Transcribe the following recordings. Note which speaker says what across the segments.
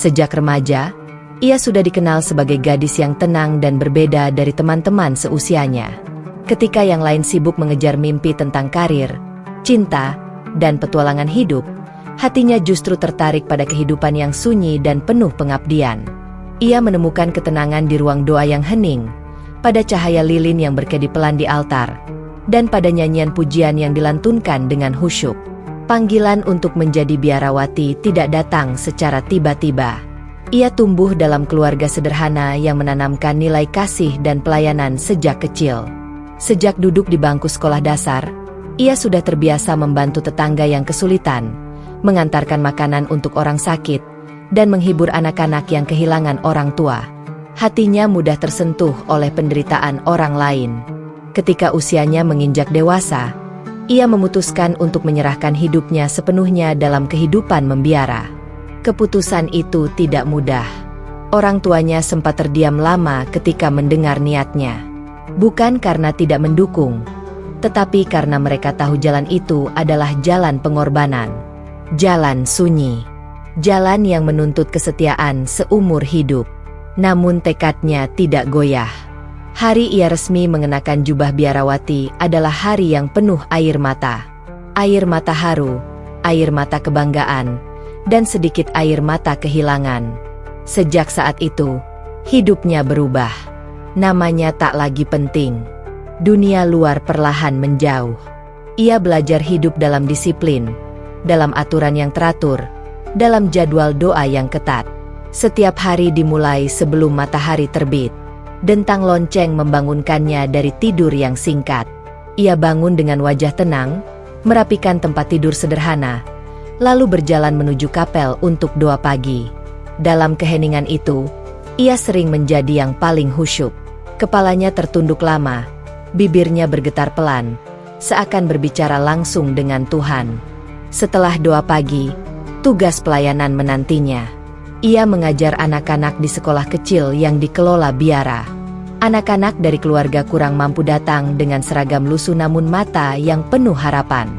Speaker 1: Sejak remaja, ia sudah dikenal sebagai gadis yang tenang dan berbeda dari teman-teman seusianya. Ketika yang lain sibuk mengejar mimpi tentang karir, cinta, dan petualangan hidup, hatinya justru tertarik pada kehidupan yang sunyi dan penuh pengabdian. Ia menemukan ketenangan di ruang doa yang hening, pada cahaya lilin yang berkedip pelan di altar, dan pada nyanyian pujian yang dilantunkan dengan khusyuk. Panggilan untuk menjadi biarawati tidak datang secara tiba-tiba. Ia tumbuh dalam keluarga sederhana yang menanamkan nilai kasih dan pelayanan sejak kecil. Sejak duduk di bangku sekolah dasar, ia sudah terbiasa membantu tetangga yang kesulitan, mengantarkan makanan untuk orang sakit, dan menghibur anak-anak yang kehilangan orang tua. Hatinya mudah tersentuh oleh penderitaan orang lain. Ketika usianya menginjak dewasa, ia memutuskan untuk menyerahkan hidupnya sepenuhnya dalam kehidupan membiara. Keputusan itu tidak mudah. Orang tuanya sempat terdiam lama ketika mendengar niatnya. Bukan karena tidak mendukung, tetapi karena mereka tahu jalan itu adalah jalan pengorbanan. Jalan sunyi. Jalan yang menuntut kesetiaan seumur hidup. Namun tekadnya tidak goyah. Hari ia resmi mengenakan jubah biarawati adalah hari yang penuh air mata. Air mata haru, air mata kebanggaan, dan sedikit air mata kehilangan. Sejak saat itu, hidupnya berubah. Namanya tak lagi penting. Dunia luar perlahan menjauh. Ia belajar hidup dalam disiplin, dalam aturan yang teratur, dalam jadwal doa yang ketat. Setiap hari dimulai sebelum matahari terbit. Dentang lonceng membangunkannya dari tidur yang singkat. Ia bangun dengan wajah tenang, merapikan tempat tidur sederhana, lalu berjalan menuju kapel untuk doa pagi. Dalam keheningan itu, ia sering menjadi yang paling khusyuk. Kepalanya tertunduk lama, bibirnya bergetar pelan, seakan berbicara langsung dengan Tuhan. Setelah doa pagi, tugas pelayanan menantinya. Ia mengajar anak-anak di sekolah kecil yang dikelola biara. Anak-anak dari keluarga kurang mampu datang dengan seragam lusuh namun mata yang penuh harapan.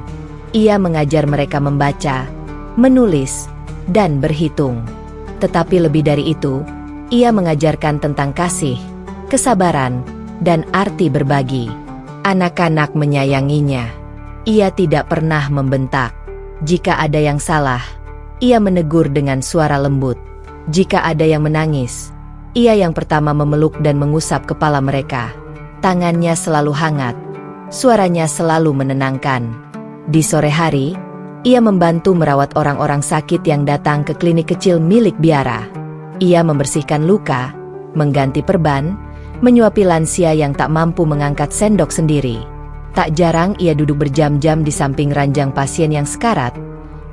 Speaker 1: Ia mengajar mereka membaca, menulis, dan berhitung. Tetapi lebih dari itu, ia mengajarkan tentang kasih, kesabaran, dan arti berbagi. Anak-anak menyayanginya. Ia tidak pernah membentak. Jika ada yang salah, ia menegur dengan suara lembut. Jika ada yang menangis, ia yang pertama memeluk dan mengusap kepala mereka. Tangannya selalu hangat, suaranya selalu menenangkan. Di sore hari, ia membantu merawat orang-orang sakit yang datang ke klinik kecil milik biara. Ia membersihkan luka, mengganti perban, menyuapi lansia yang tak mampu mengangkat sendok sendiri. Tak jarang ia duduk berjam-jam di samping ranjang pasien yang sekarat,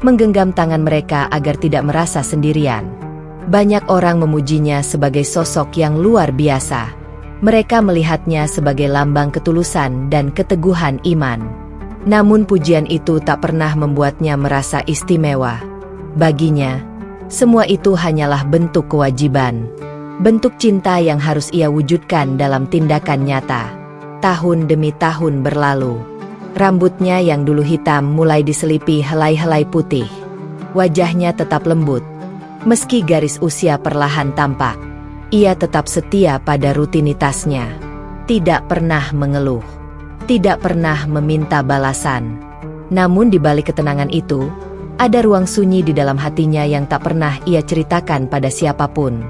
Speaker 1: menggenggam tangan mereka agar tidak merasa sendirian. Banyak orang memujinya sebagai sosok yang luar biasa. Mereka melihatnya sebagai lambang ketulusan dan keteguhan iman. Namun pujian itu tak pernah membuatnya merasa istimewa. Baginya, semua itu hanyalah bentuk kewajiban. Bentuk cinta yang harus ia wujudkan dalam tindakan nyata. Tahun demi tahun berlalu. Rambutnya yang dulu hitam mulai diselipi helai-helai putih. Wajahnya tetap lembut. Meski garis usia perlahan tampak, ia tetap setia pada rutinitasnya. Tidak pernah mengeluh. Tidak pernah meminta balasan. Namun di balik ketenangan itu, ada ruang sunyi di dalam hatinya yang tak pernah ia ceritakan pada siapapun.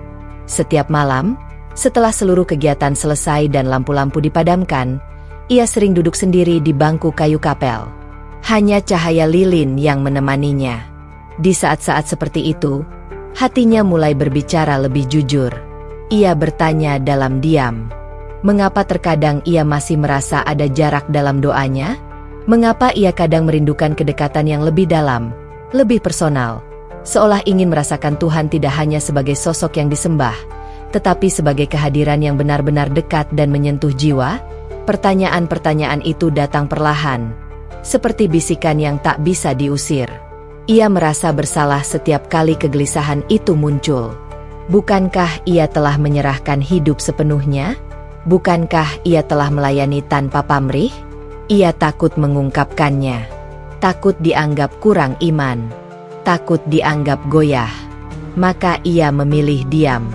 Speaker 1: Setiap malam, setelah seluruh kegiatan selesai dan lampu-lampu dipadamkan, ia sering duduk sendiri di bangku kayu kapel. Hanya cahaya lilin yang menemaninya. Di saat-saat seperti itu, hatinya mulai berbicara lebih jujur. Ia bertanya dalam diam. Mengapa terkadang ia masih merasa ada jarak dalam doanya? Mengapa ia kadang merindukan kedekatan yang lebih dalam, lebih personal? Seolah ingin merasakan Tuhan tidak hanya sebagai sosok yang disembah, tetapi sebagai kehadiran yang benar-benar dekat dan menyentuh jiwa. Pertanyaan-pertanyaan itu datang perlahan, seperti bisikan yang tak bisa diusir. Ia merasa bersalah setiap kali kegelisahan itu muncul. Bukankah ia telah menyerahkan hidup sepenuhnya? Bukankah ia telah melayani tanpa pamrih? Ia takut mengungkapkannya. Takut dianggap kurang iman. Takut dianggap goyah. Maka ia memilih diam.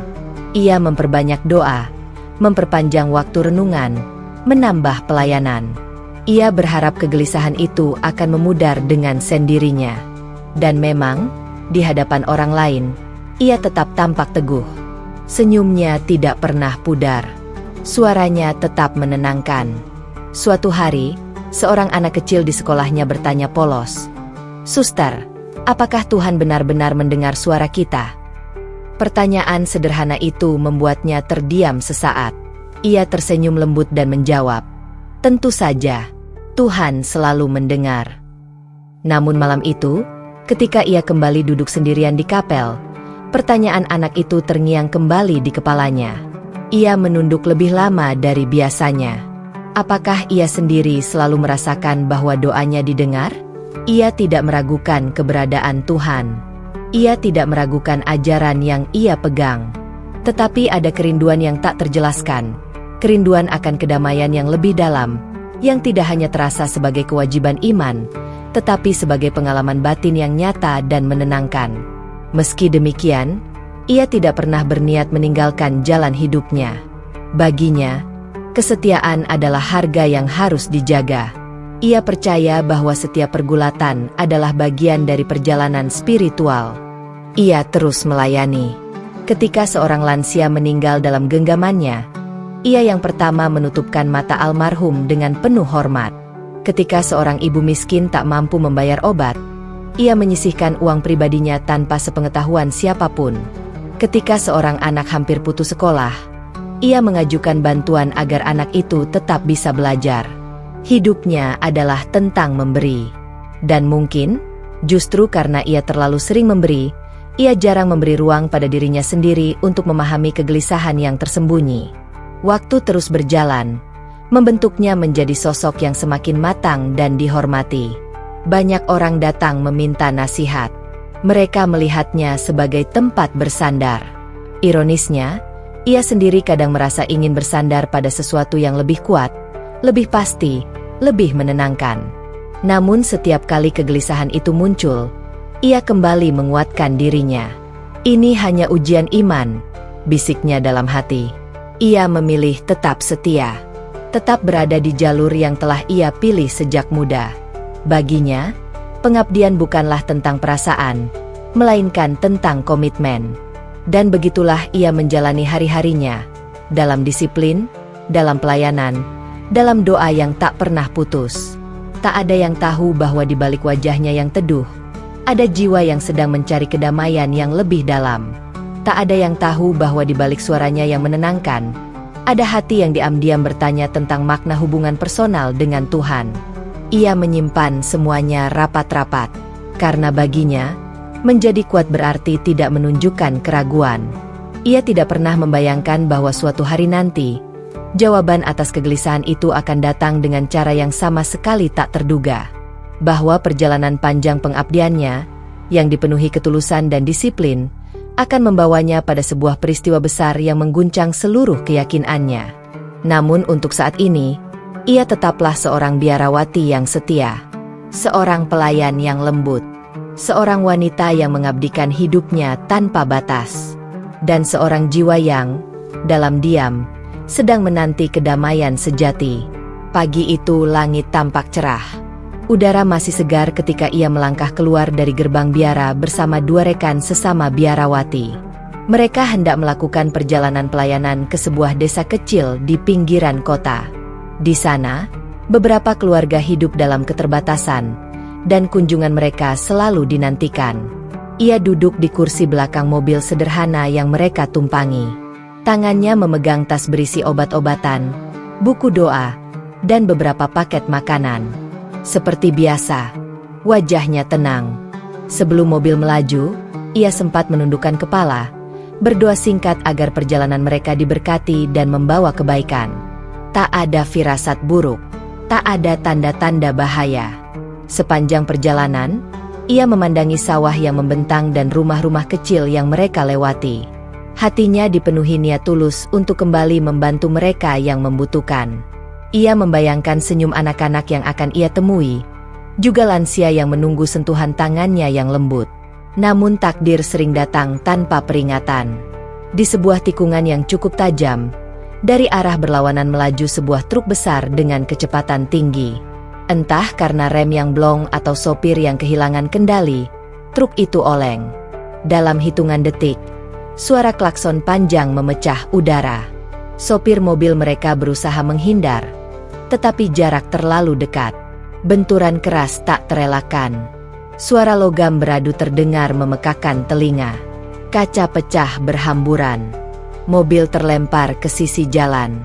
Speaker 1: Ia memperbanyak doa, memperpanjang waktu renungan, menambah pelayanan. Ia berharap kegelisahan itu akan memudar dengan sendirinya. Dan memang, di hadapan orang lain, ia tetap tampak teguh. Senyumnya tidak pernah pudar. Suaranya tetap menenangkan. Suatu hari, seorang anak kecil di sekolahnya bertanya polos, "Suster, apakah Tuhan benar-benar mendengar suara kita?" Pertanyaan sederhana itu membuatnya terdiam sesaat. Ia tersenyum lembut dan menjawab, "Tentu saja, Tuhan selalu mendengar." Namun malam itu, ketika ia kembali duduk sendirian di kapel, pertanyaan anak itu terngiang kembali di kepalanya. Ia menunduk lebih lama dari biasanya. Apakah ia sendiri selalu merasakan bahwa doanya didengar? Ia tidak meragukan keberadaan Tuhan. Ia tidak meragukan ajaran yang ia pegang. Tetapi ada kerinduan yang tak terjelaskan. Kerinduan akan kedamaian yang lebih dalam, yang tidak hanya terasa sebagai kewajiban iman, tetapi sebagai pengalaman batin yang nyata dan menenangkan. Meski demikian, ia tidak pernah berniat meninggalkan jalan hidupnya. Baginya, kesetiaan adalah harga yang harus dijaga. Ia percaya bahwa setiap pergulatan adalah bagian dari perjalanan spiritual. Ia terus melayani. Ketika seorang lansia meninggal dalam genggamannya, ia yang pertama menutupkan mata almarhum dengan penuh hormat. Ketika seorang ibu miskin tak mampu membayar obat, ia menyisihkan uang pribadinya tanpa sepengetahuan siapapun. Ketika seorang anak hampir putus sekolah, ia mengajukan bantuan agar anak itu tetap bisa belajar. Hidupnya adalah tentang memberi. Dan mungkin, justru karena ia terlalu sering memberi, ia jarang memberi ruang pada dirinya sendiri untuk memahami kegelisahan yang tersembunyi. Waktu terus berjalan, membentuknya menjadi sosok yang semakin matang dan dihormati. Banyak orang datang meminta nasihat. Mereka melihatnya sebagai tempat bersandar. Ironisnya, ia sendiri kadang merasa ingin bersandar pada sesuatu yang lebih kuat, lebih pasti, lebih menenangkan. Namun setiap kali kegelisahan itu muncul, ia kembali menguatkan dirinya. "Ini hanya ujian iman," bisiknya dalam hati. Ia memilih tetap setia, tetap berada di jalur yang telah ia pilih sejak muda. Baginya, pengabdian bukanlah tentang perasaan, melainkan tentang komitmen. Dan begitulah ia menjalani hari-harinya, dalam disiplin, dalam pelayanan, dalam doa yang tak pernah putus. Tak ada yang tahu bahwa di balik wajahnya yang teduh, ada jiwa yang sedang mencari kedamaian yang lebih dalam. Tak ada yang tahu bahwa di balik suaranya yang menenangkan, ada hati yang diam-diam bertanya tentang makna hubungan personal dengan Tuhan. Ia menyimpan semuanya rapat-rapat, karena baginya, menjadi kuat berarti tidak menunjukkan keraguan. Ia tidak pernah membayangkan bahwa suatu hari nanti, jawaban atas kegelisahan itu akan datang dengan cara yang sama sekali tak terduga. Bahwa perjalanan panjang pengabdiannya, yang dipenuhi ketulusan dan disiplin, akan membawanya pada sebuah peristiwa besar yang mengguncang seluruh keyakinannya. Namun untuk saat ini, ia tetaplah seorang biarawati yang setia, seorang pelayan yang lembut, seorang wanita yang mengabdikan hidupnya tanpa batas, dan seorang jiwa yang, dalam diam, sedang menanti kedamaian sejati. Pagi itu langit tampak cerah. Udara masih segar ketika ia melangkah keluar dari gerbang biara bersama dua rekan sesama biarawati. Mereka hendak melakukan perjalanan pelayanan ke sebuah desa kecil di pinggiran kota. Di sana, beberapa keluarga hidup dalam keterbatasan, dan kunjungan mereka selalu dinantikan. Ia duduk di kursi belakang mobil sederhana yang mereka tumpangi. Tangannya memegang tas berisi obat-obatan, buku doa, dan beberapa paket makanan. Seperti biasa, wajahnya tenang. Sebelum mobil melaju, ia sempat menundukkan kepala, berdoa singkat agar perjalanan mereka diberkati dan membawa kebaikan. Tak ada firasat buruk. Tak ada tanda-tanda bahaya. Sepanjang perjalanan, ia memandangi sawah yang membentang dan rumah-rumah kecil yang mereka lewati. Hatinya dipenuhi niat tulus untuk kembali membantu mereka yang membutuhkan. Ia membayangkan senyum anak-anak yang akan ia temui, juga lansia yang menunggu sentuhan tangannya yang lembut. Namun takdir sering datang tanpa peringatan. Di sebuah tikungan yang cukup tajam, dari arah berlawanan melaju sebuah truk besar dengan kecepatan tinggi. Entah karena rem yang blong atau sopir yang kehilangan kendali, truk itu oleng. Dalam hitungan detik, suara klakson panjang memecah udara. Sopir mobil mereka berusaha menghindar, tetapi jarak terlalu dekat. Benturan keras tak terelakkan. Suara logam beradu terdengar memekakan telinga. Kaca pecah berhamburan. Mobil terlempar ke sisi jalan.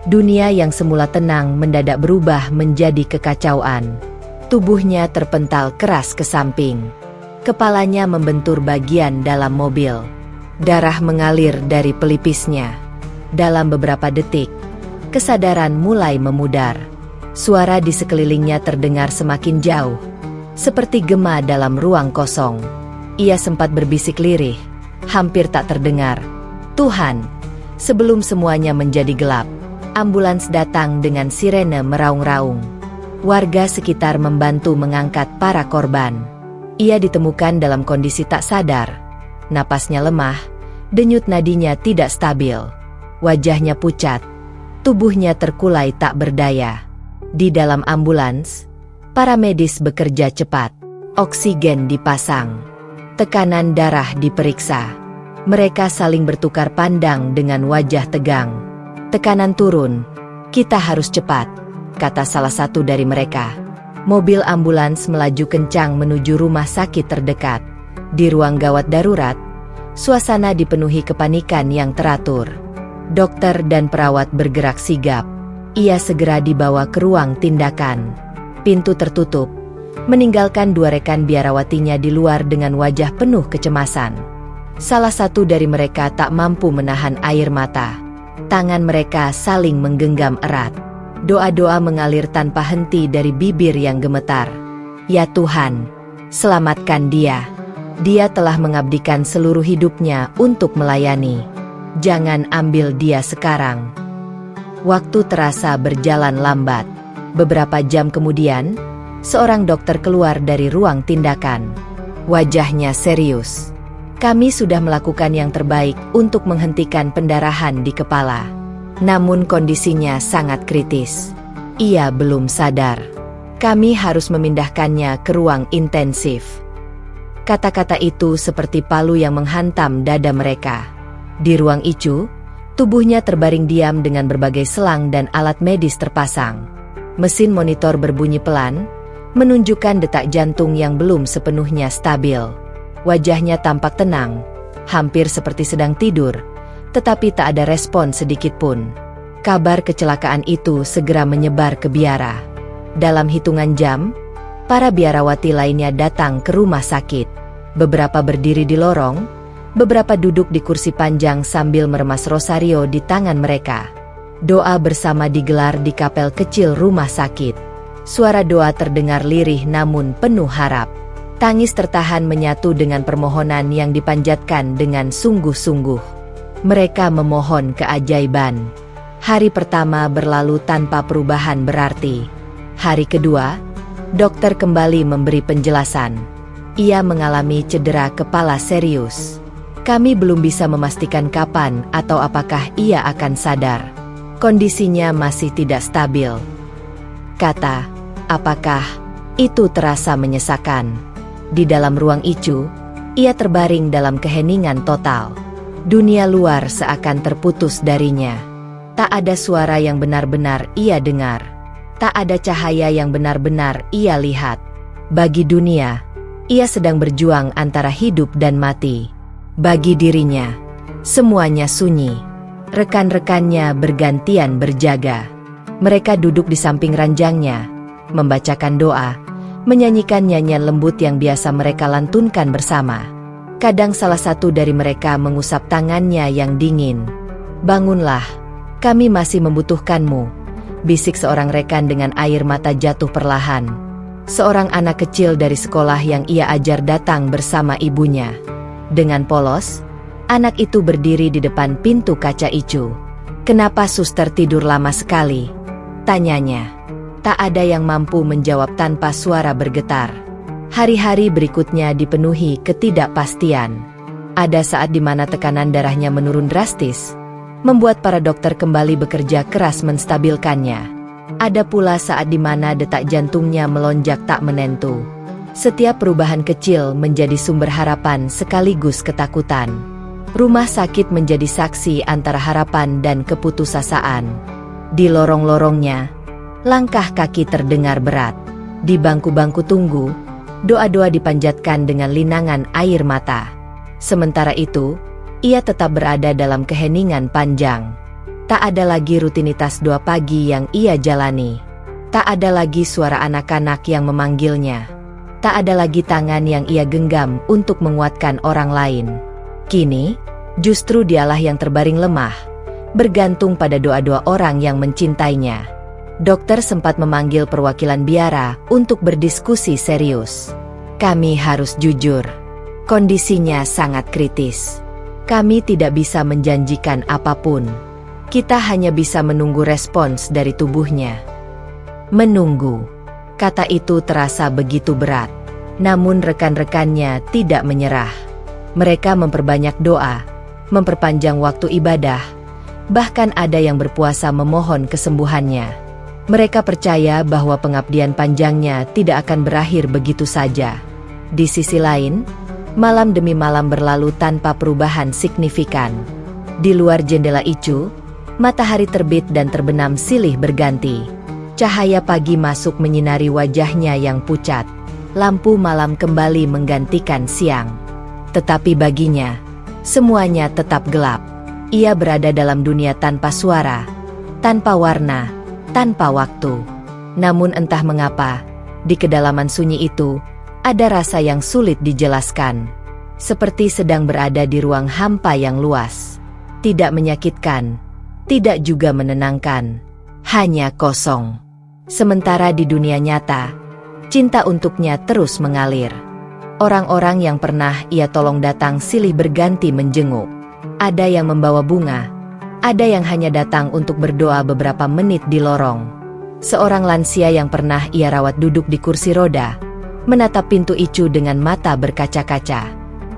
Speaker 1: Dunia yang semula tenang mendadak berubah menjadi kekacauan. Tubuhnya terpental keras ke samping. Kepalanya membentur bagian dalam mobil. Darah mengalir dari pelipisnya. Dalam beberapa detik, kesadaran mulai memudar. Suara di sekelilingnya terdengar semakin jauh, seperti gema dalam ruang kosong. Ia sempat berbisik lirih, hampir tak terdengar. Tuhan, sebelum semuanya menjadi gelap, ambulans datang dengan sirene meraung-raung. Warga sekitar membantu mengangkat para korban. Ia ditemukan dalam kondisi tak sadar. Napasnya lemah, denyut nadinya tidak stabil. Wajahnya pucat, tubuhnya terkulai tak berdaya. Di dalam ambulans, para medis bekerja cepat. Oksigen dipasang. Tekanan darah diperiksa. Mereka saling bertukar pandang dengan wajah tegang. Tekanan turun. Kita harus cepat, kata salah satu dari mereka. Mobil ambulans melaju kencang menuju rumah sakit terdekat. Di ruang gawat darurat, suasana dipenuhi kepanikan yang teratur. Dokter dan perawat bergerak sigap. Ia segera dibawa ke ruang tindakan. Pintu tertutup, meninggalkan dua rekan biarawatinya di luar dengan wajah penuh kecemasan. Salah satu dari mereka tak mampu menahan air mata. Tangan mereka saling menggenggam erat. Doa-doa mengalir tanpa henti dari bibir yang gemetar. Ya Tuhan, selamatkan dia. Dia telah mengabdikan seluruh hidupnya untuk melayani. Jangan ambil dia sekarang. Waktu terasa berjalan lambat. Beberapa jam kemudian, seorang dokter keluar dari ruang tindakan. Wajahnya serius. Kami sudah melakukan yang terbaik untuk menghentikan pendarahan di kepala. Namun kondisinya sangat kritis. Ia belum sadar. Kami harus memindahkannya ke ruang intensif. Kata-kata itu seperti palu yang menghantam dada mereka. Di ruang ICU, tubuhnya terbaring diam dengan berbagai selang dan alat medis terpasang. Mesin monitor berbunyi pelan, menunjukkan detak jantung yang belum sepenuhnya stabil. Wajahnya tampak tenang, hampir seperti sedang tidur, tetapi tak ada respon sedikit pun. Kabar kecelakaan itu segera menyebar ke biara. Dalam hitungan jam, para biarawati lainnya datang ke rumah sakit. Beberapa berdiri di lorong, beberapa duduk di kursi panjang sambil meremas rosario di tangan mereka. Doa bersama digelar di kapel kecil rumah sakit. Suara doa terdengar lirih namun penuh harap. Tangis tertahan menyatu dengan permohonan yang dipanjatkan dengan sungguh-sungguh. Mereka memohon keajaiban. Hari pertama berlalu tanpa perubahan berarti. Hari kedua, dokter kembali memberi penjelasan. Ia mengalami cedera kepala serius. Kami belum bisa memastikan kapan atau apakah ia akan sadar. Kondisinya masih tidak stabil. Kata, apakah itu terasa menyesakan? Di dalam ruang ICU, ia terbaring dalam keheningan total. Dunia luar seakan terputus darinya. Tak ada suara yang benar-benar ia dengar. Tak ada cahaya yang benar-benar ia lihat. Bagi dunia, ia sedang berjuang antara hidup dan mati. Bagi dirinya, semuanya sunyi. Rekan-rekannya bergantian berjaga. Mereka duduk di samping ranjangnya, membacakan doa, menyanyikan nyanyian lembut yang biasa mereka lantunkan bersama. Kadang salah satu dari mereka mengusap tangannya yang dingin. Bangunlah, kami masih membutuhkanmu. bisik seorang rekan dengan air mata jatuh perlahan. Seorang anak kecil dari sekolah yang ia ajar datang bersama ibunya. Dengan polos, anak itu berdiri di depan pintu kaca Icu. "Kenapa suster tidur lama sekali?" tanyanya. Tak ada yang mampu menjawab tanpa suara bergetar. Hari-hari berikutnya dipenuhi ketidakpastian. Ada saat di mana tekanan darahnya menurun drastis, membuat para dokter kembali bekerja keras menstabilkannya. Ada pula saat di mana detak jantungnya melonjak tak menentu. Setiap perubahan kecil menjadi sumber harapan sekaligus ketakutan. Rumah sakit menjadi saksi antara harapan dan keputusasaan. Di lorong-lorongnya, langkah kaki terdengar berat. Di bangku-bangku tunggu, doa-doa dipanjatkan dengan linangan air mata. Sementara itu, ia tetap berada dalam keheningan panjang. Tak ada lagi rutinitas doa pagi yang ia jalani. Tak ada lagi suara anak-anak yang memanggilnya. Tak ada lagi tangan yang ia genggam untuk menguatkan orang lain. Kini, justru dialah yang terbaring lemah, bergantung pada doa-doa orang yang mencintainya. Dokter sempat memanggil perwakilan biara untuk berdiskusi serius. "Kami harus jujur. Kondisinya sangat kritis. Kami tidak bisa menjanjikan apapun. Kita hanya bisa menunggu respons dari tubuhnya." Menunggu. Kata itu terasa begitu berat. Namun rekan-rekannya tidak menyerah. Mereka memperbanyak doa, memperpanjang waktu ibadah, bahkan ada yang berpuasa memohon kesembuhannya. Mereka percaya bahwa pengabdian panjangnya tidak akan berakhir begitu saja. Di sisi lain, malam demi malam berlalu tanpa perubahan signifikan. Di luar jendela Icu, matahari terbit dan terbenam silih berganti. Cahaya pagi masuk menyinari wajahnya yang pucat. Lampu malam kembali menggantikan siang. Tetapi baginya, semuanya tetap gelap. Ia berada dalam dunia tanpa suara, tanpa warna, tanpa waktu. Namun entah mengapa, di kedalaman sunyi itu, ada rasa yang sulit dijelaskan. Seperti sedang berada di ruang hampa yang luas. Tidak menyakitkan, tidak juga menenangkan. Hanya kosong. Sementara di dunia nyata, cinta untuknya terus mengalir. Orang-orang yang pernah ia tolong datang silih berganti menjenguk. Ada yang membawa bunga, ada yang hanya datang untuk berdoa beberapa menit di lorong. Seorang lansia yang pernah ia rawat duduk di kursi roda, menatap pintu Icu dengan mata berkaca-kaca.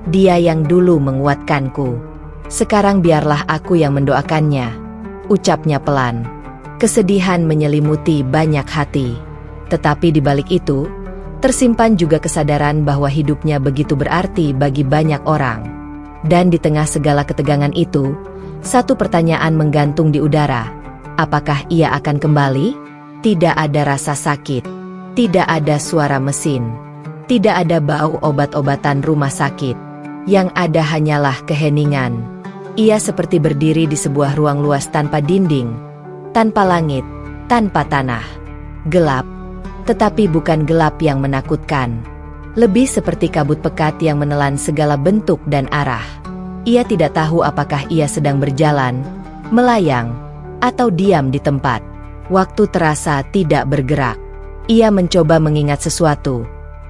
Speaker 1: "Dia yang dulu menguatkanku. Sekarang biarlah aku yang mendoakannya," ucapnya pelan. Kesedihan menyelimuti banyak hati. Tetapi di balik itu, tersimpan juga kesadaran bahwa hidupnya begitu berarti bagi banyak orang. Dan di tengah segala ketegangan itu, satu pertanyaan menggantung di udara. Apakah ia akan kembali? Tidak ada rasa sakit. Tidak ada suara mesin. Tidak ada bau obat-obatan rumah sakit. Yang ada hanyalah keheningan. Ia seperti berdiri di sebuah ruang luas tanpa dinding, tanpa langit, tanpa tanah. Gelap, tetapi bukan gelap yang menakutkan. Lebih seperti kabut pekat yang menelan segala bentuk dan arah. Ia tidak tahu apakah ia sedang berjalan, melayang, atau diam di tempat. Waktu terasa tidak bergerak. Ia mencoba mengingat sesuatu.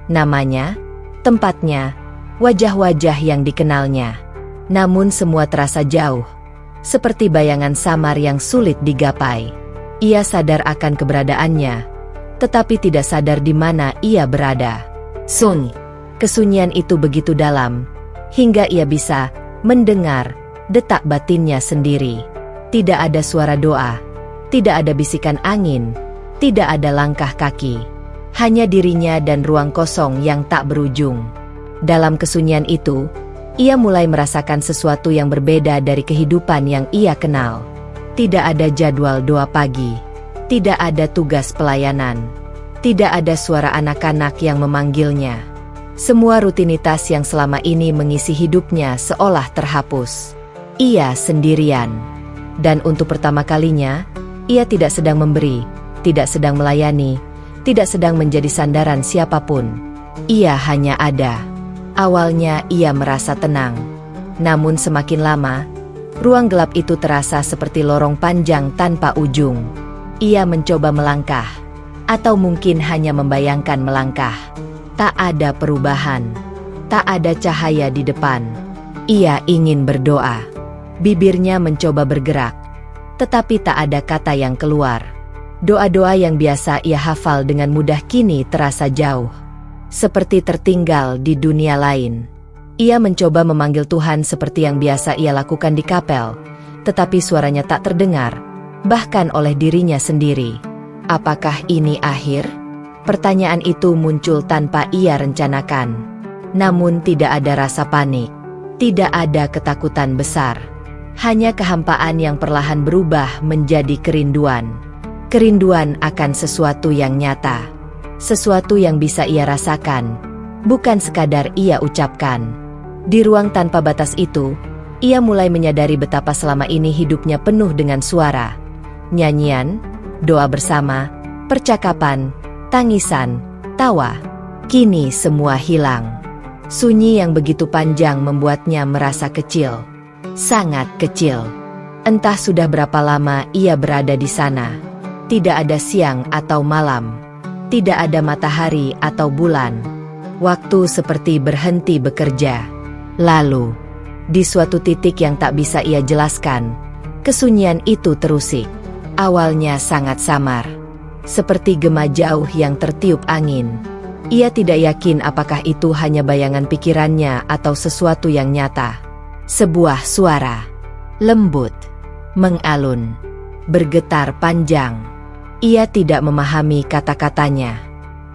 Speaker 1: Namanya, tempatnya, wajah-wajah yang dikenalnya. Namun semua terasa jauh. Seperti bayangan samar yang sulit digapai. Ia sadar akan keberadaannya, tetapi tidak sadar di mana ia berada. Sunyi. Kesunyian itu begitu dalam, hingga ia bisa mendengar detak batinnya sendiri. Tidak ada suara doa, tidak ada bisikan angin, tidak ada langkah kaki. Hanya dirinya dan ruang kosong yang tak berujung. Dalam kesunyian itu, ia mulai merasakan sesuatu yang berbeda dari kehidupan yang ia kenal. Tidak ada jadwal doa pagi, tidak ada tugas pelayanan, tidak ada suara anak-anak yang memanggilnya. Semua rutinitas yang selama ini mengisi hidupnya seolah terhapus. Ia sendirian. Dan untuk pertama kalinya, ia tidak sedang memberi, tidak sedang melayani, tidak sedang menjadi sandaran siapapun. Ia hanya ada. Awalnya ia merasa tenang. Namun semakin lama, ruang gelap itu terasa seperti lorong panjang tanpa ujung. Ia mencoba melangkah, atau mungkin hanya membayangkan melangkah. Tak ada perubahan, tak ada cahaya di depan. Ia ingin berdoa. Bibirnya mencoba bergerak, tetapi tak ada kata yang keluar. Doa-doa yang biasa ia hafal dengan mudah kini terasa jauh, seperti tertinggal di dunia lain. Ia mencoba memanggil Tuhan seperti yang biasa ia lakukan di kapel, tetapi suaranya tak terdengar, bahkan oleh dirinya sendiri. Apakah ini akhir? Pertanyaan itu muncul tanpa ia rencanakan. Namun tidak ada rasa panik, tidak ada ketakutan besar. Hanya kehampaan yang perlahan berubah menjadi kerinduan. Kerinduan akan sesuatu yang nyata, sesuatu yang bisa ia rasakan, bukan sekadar ia ucapkan. Di ruang tanpa batas itu, ia mulai menyadari betapa selama ini hidupnya penuh dengan suara, nyanyian, doa bersama, percakapan, tangisan, tawa. Kini semua hilang. Sunyi yang begitu panjang membuatnya merasa kecil. Sangat kecil. Entah sudah berapa lama ia berada di sana. Tidak ada siang atau malam. Tidak ada matahari atau bulan. Waktu seperti berhenti bekerja. Lalu, di suatu titik yang tak bisa ia jelaskan, kesunyian itu terusik. Awalnya sangat samar, seperti gema jauh yang tertiup angin. Ia tidak yakin apakah itu hanya bayangan pikirannya atau sesuatu yang nyata. Sebuah suara, lembut, mengalun, bergetar panjang. Ia tidak memahami kata-katanya.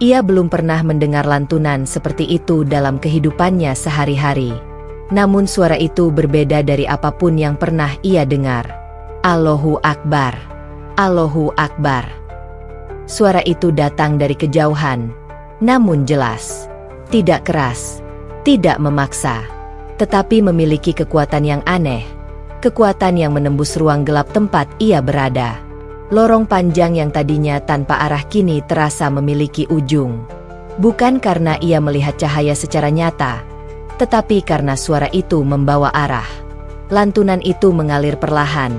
Speaker 1: Ia belum pernah mendengar lantunan seperti itu dalam kehidupannya sehari-hari. Namun suara itu berbeda dari apapun yang pernah ia dengar. Allahu Akbar. Allahu Akbar. Suara itu datang dari kejauhan, namun jelas, tidak keras, tidak memaksa, tetapi memiliki kekuatan yang aneh, kekuatan yang menembus ruang gelap tempat ia berada. Lorong panjang yang tadinya tanpa arah kini terasa memiliki ujung. Bukan karena ia melihat cahaya secara nyata, tetapi karena suara itu membawa arah. Lantunan itu mengalir perlahan,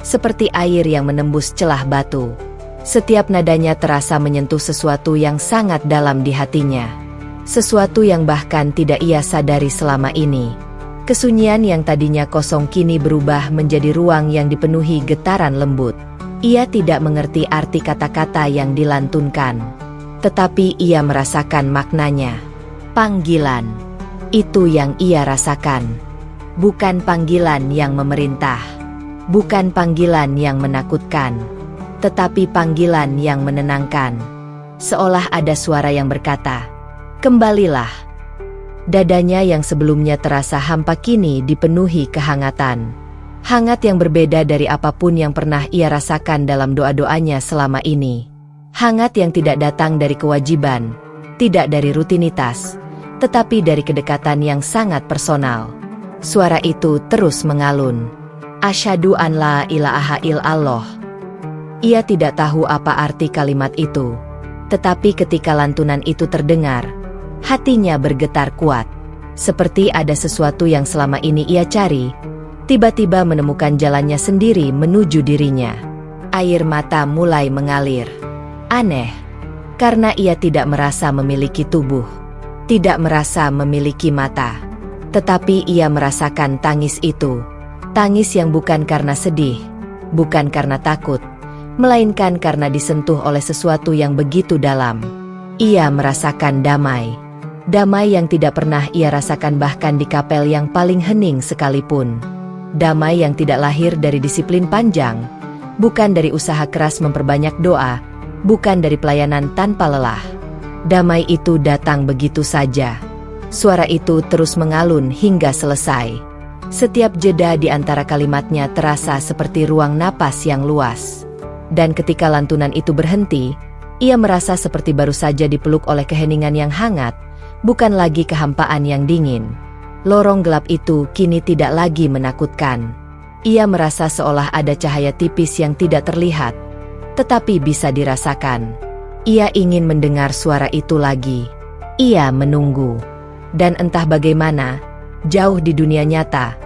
Speaker 1: seperti air yang menembus celah batu. Setiap nadanya terasa menyentuh sesuatu yang sangat dalam di hatinya. Sesuatu yang bahkan tidak ia sadari selama ini. Kesunyian yang tadinya kosong kini berubah menjadi ruang yang dipenuhi getaran lembut. Ia tidak mengerti arti kata-kata yang dilantunkan, tetapi ia merasakan maknanya. Panggilan. Itu yang ia rasakan. Bukan panggilan yang memerintah. Bukan panggilan yang menakutkan, tetapi panggilan yang menenangkan. Seolah ada suara yang berkata, "Kembalilah." Dadanya yang sebelumnya terasa hampa kini dipenuhi kehangatan. Hangat yang berbeda dari apapun yang pernah ia rasakan dalam doa-doanya selama ini. Hangat yang tidak datang dari kewajiban, tidak dari rutinitas, tetapi dari kedekatan yang sangat personal. Suara itu terus mengalun. Asyhadu an la ilaha illallah. Ia tidak tahu apa arti kalimat itu, tetapi ketika lantunan itu terdengar, hatinya bergetar kuat. Seperti ada sesuatu yang selama ini ia cari, tiba-tiba menemukan jalannya sendiri menuju dirinya. Air mata mulai mengalir. Aneh, karena ia tidak merasa memiliki tubuh, tidak merasa memiliki mata, tetapi ia merasakan tangis itu. Tangis yang bukan karena sedih, bukan karena takut, melainkan karena disentuh oleh sesuatu yang begitu dalam. Ia merasakan damai. Damai yang tidak pernah ia rasakan bahkan di kapel yang paling hening sekalipun. Damai yang tidak lahir dari disiplin panjang, bukan dari usaha keras memperbanyak doa, bukan dari pelayanan tanpa lelah. Damai itu datang begitu saja. Suara itu terus mengalun hingga selesai. Setiap jeda di antara kalimatnya terasa seperti ruang napas yang luas. Dan ketika lantunan itu berhenti, ia merasa seperti baru saja dipeluk oleh keheningan yang hangat, bukan lagi kehampaan yang dingin. Lorong gelap itu kini tidak lagi menakutkan. Ia merasa seolah ada cahaya tipis yang tidak terlihat, tetapi bisa dirasakan. Ia ingin mendengar suara itu lagi. Ia menunggu. Dan entah bagaimana, jauh di dunia nyata,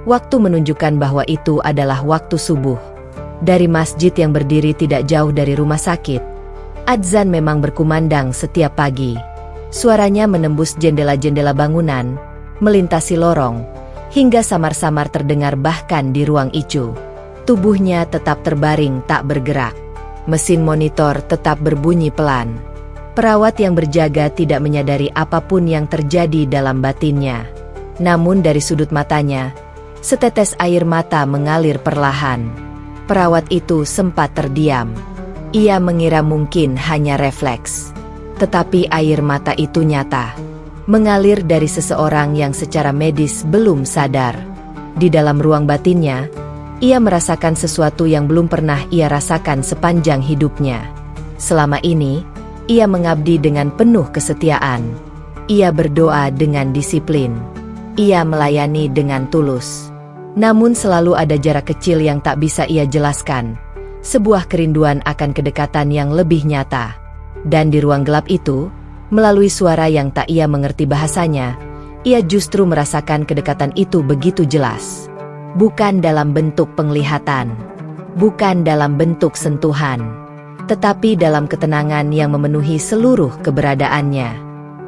Speaker 1: waktu menunjukkan bahwa itu adalah waktu subuh. Dari masjid yang berdiri tidak jauh dari rumah sakit, adzan memang berkumandang setiap pagi. Suaranya menembus jendela-jendela bangunan, melintasi lorong, hingga samar-samar terdengar bahkan di ruang Icu. Tubuhnya tetap terbaring tak bergerak. Mesin monitor tetap berbunyi pelan. Perawat yang berjaga tidak menyadari apapun yang terjadi dalam batinnya. Namun dari sudut matanya, setetes air mata mengalir perlahan. Perawat itu sempat terdiam. Ia mengira mungkin hanya refleks. Tetapi air mata itu nyata. Mengalir dari seseorang yang secara medis belum sadar. Di dalam ruang batinnya, ia merasakan sesuatu yang belum pernah ia rasakan sepanjang hidupnya. Selama ini, ia mengabdi dengan penuh kesetiaan. Ia berdoa dengan disiplin. Ia melayani dengan tulus. Namun selalu ada jarak kecil yang tak bisa ia jelaskan. Sebuah kerinduan akan kedekatan yang lebih nyata. Dan di ruang gelap itu, melalui suara yang tak ia mengerti bahasanya, ia justru merasakan kedekatan itu begitu jelas. Bukan dalam bentuk penglihatan, bukan dalam bentuk sentuhan, tetapi dalam ketenangan yang memenuhi seluruh keberadaannya.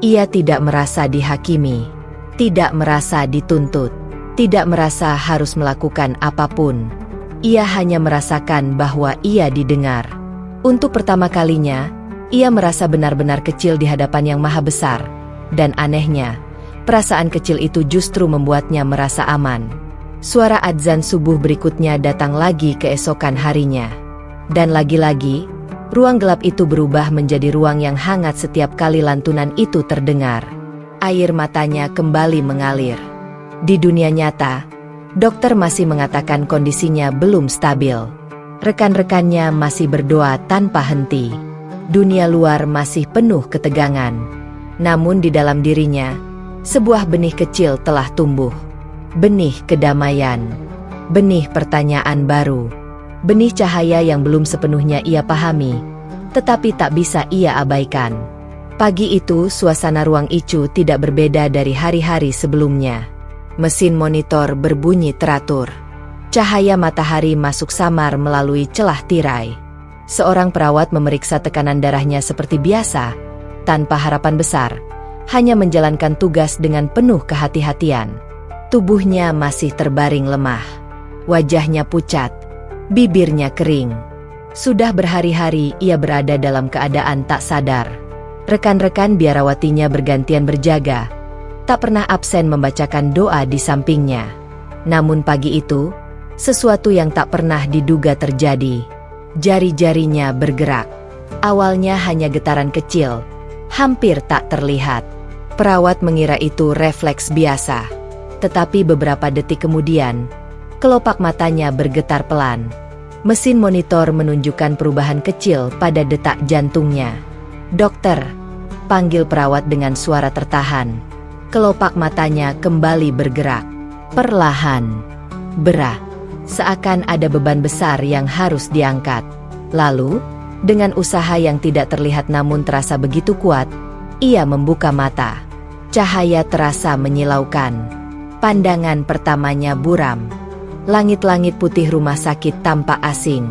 Speaker 1: Ia tidak merasa dihakimi, tidak merasa dituntut, tidak merasa harus melakukan apapun. Ia hanya merasakan bahwa ia didengar. Untuk pertama kalinya, ia merasa benar-benar kecil di hadapan Yang Maha Besar. Dan anehnya, perasaan kecil itu justru membuatnya merasa aman. Suara adzan subuh berikutnya datang lagi keesokan harinya. Dan lagi-lagi, ruang gelap itu berubah menjadi ruang yang hangat setiap kali lantunan itu terdengar. Air matanya kembali mengalir. Di dunia nyata, dokter masih mengatakan kondisinya belum stabil. Rekan-rekannya masih berdoa tanpa henti. Dunia luar masih penuh ketegangan. Namun di dalam dirinya, sebuah benih kecil telah tumbuh. Benih kedamaian. Benih pertanyaan baru. Benih cahaya yang belum sepenuhnya ia pahami, tetapi tak bisa ia abaikan. Pagi itu suasana ruang Icu tidak berbeda dari hari-hari sebelumnya. Mesin monitor berbunyi teratur. Cahaya matahari masuk samar melalui celah tirai. Seorang perawat memeriksa tekanan darahnya seperti biasa, tanpa harapan besar, hanya menjalankan tugas dengan penuh kehati-hatian. Tubuhnya masih terbaring lemah. Wajahnya pucat, bibirnya kering. Sudah berhari-hari ia berada dalam keadaan tak sadar. Rekan-rekan biarawatinya bergantian berjaga, tak pernah absen membacakan doa di sampingnya. Namun pagi itu, sesuatu yang tak pernah diduga terjadi. Jari-jarinya bergerak. Awalnya hanya getaran kecil, hampir tak terlihat. Perawat mengira itu refleks biasa. Tetapi beberapa detik kemudian, kelopak matanya bergetar pelan. Mesin monitor menunjukkan perubahan kecil pada detak jantungnya. "Dokter," panggil perawat dengan suara tertahan. Kelopak matanya kembali bergerak. Perlahan. Berat. Seakan ada beban besar yang harus diangkat. Lalu, dengan usaha yang tidak terlihat namun terasa begitu kuat, ia membuka mata. Cahaya terasa menyilaukan. Pandangan pertamanya buram. Langit-langit putih rumah sakit tampak asing.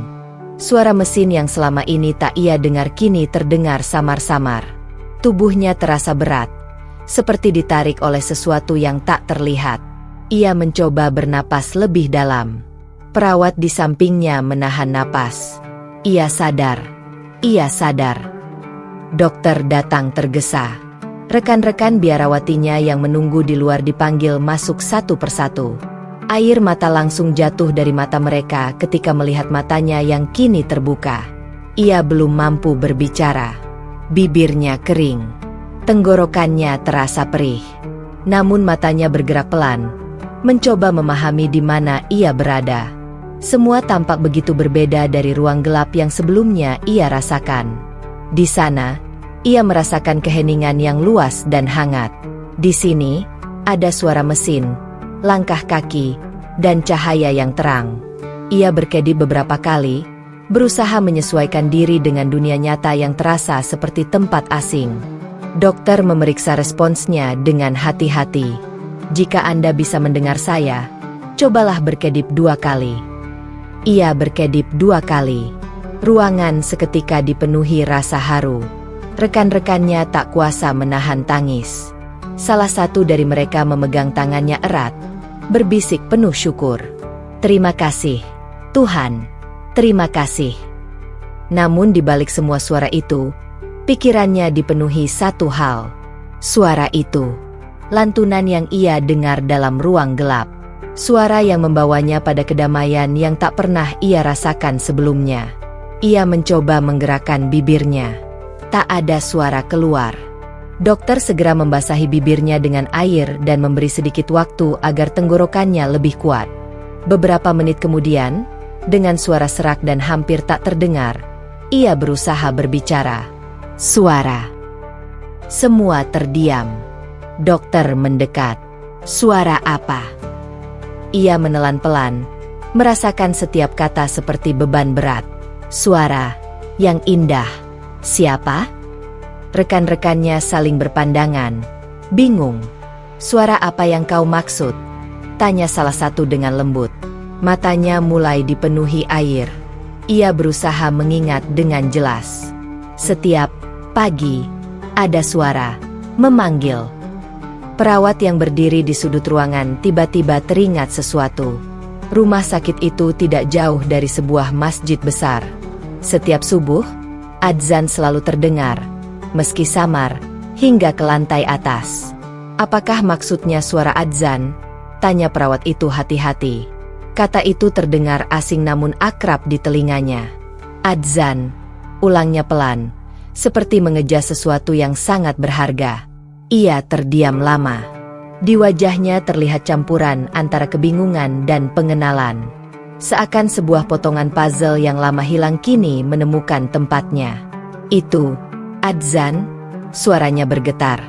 Speaker 1: Suara mesin yang selama ini tak ia dengar kini terdengar samar-samar. Tubuhnya terasa berat, seperti ditarik oleh sesuatu yang tak terlihat. Ia mencoba bernapas lebih dalam. Perawat di sampingnya menahan napas. Ia sadar. Ia sadar. Dokter datang tergesa. Rekan-rekan biarawatinya yang menunggu di luar dipanggil masuk satu persatu. Air mata langsung jatuh dari mata mereka ketika melihat matanya yang kini terbuka. Ia belum mampu berbicara. Bibirnya kering. Tenggorokannya terasa perih. Namun matanya bergerak pelan, mencoba memahami di mana ia berada. Semua tampak begitu berbeda dari ruang gelap yang sebelumnya ia rasakan. Di sana, ia merasakan keheningan yang luas dan hangat. Di sini, ada suara mesin, langkah kaki, dan cahaya yang terang. Ia berkedip beberapa kali, berusaha menyesuaikan diri dengan dunia nyata yang terasa seperti tempat asing. Dokter memeriksa responsnya dengan hati-hati. "Jika Anda bisa mendengar saya, cobalah berkedip 2 kali." Ia berkedip 2 kali. Ruangan seketika dipenuhi rasa haru. Rekan-rekannya tak kuasa menahan tangis. Salah satu dari mereka memegang tangannya erat, berbisik penuh syukur. "Terima kasih, Tuhan. Terima kasih." Namun di balik semua suara itu, pikirannya dipenuhi satu hal. Suara itu, lantunan yang ia dengar dalam ruang gelap. Suara yang membawanya pada kedamaian yang tak pernah ia rasakan sebelumnya. Ia mencoba menggerakkan bibirnya. Tak ada suara keluar. Dokter segera membasahi bibirnya dengan air dan memberi sedikit waktu agar tenggorokannya lebih kuat. Beberapa menit kemudian, dengan suara serak dan hampir tak terdengar, ia berusaha berbicara. Suara. Semua terdiam. Dokter mendekat. Suara apa? Ia menelan pelan, merasakan setiap kata seperti beban berat. Suara yang indah. Siapa? Rekan-rekannya saling berpandangan, bingung. "Suara apa yang kau maksud?" tanya salah satu dengan lembut. Matanya mulai dipenuhi air. Ia berusaha mengingat dengan jelas. Setiap pagi, ada suara memanggil. Perawat yang berdiri di sudut ruangan tiba-tiba teringat sesuatu. Rumah sakit itu tidak jauh dari sebuah masjid besar. Setiap subuh, adzan selalu terdengar, meski samar, hingga ke lantai atas. "Apakah maksudnya suara adzan?" tanya perawat itu hati-hati. Kata itu terdengar asing namun akrab di telinganya. "Adzan," ulangnya pelan, seperti mengejar sesuatu yang sangat berharga. Ia terdiam lama. Di wajahnya terlihat campuran antara kebingungan dan pengenalan. Seakan sebuah potongan puzzle yang lama hilang kini menemukan tempatnya. "Itu adzan?" suaranya bergetar.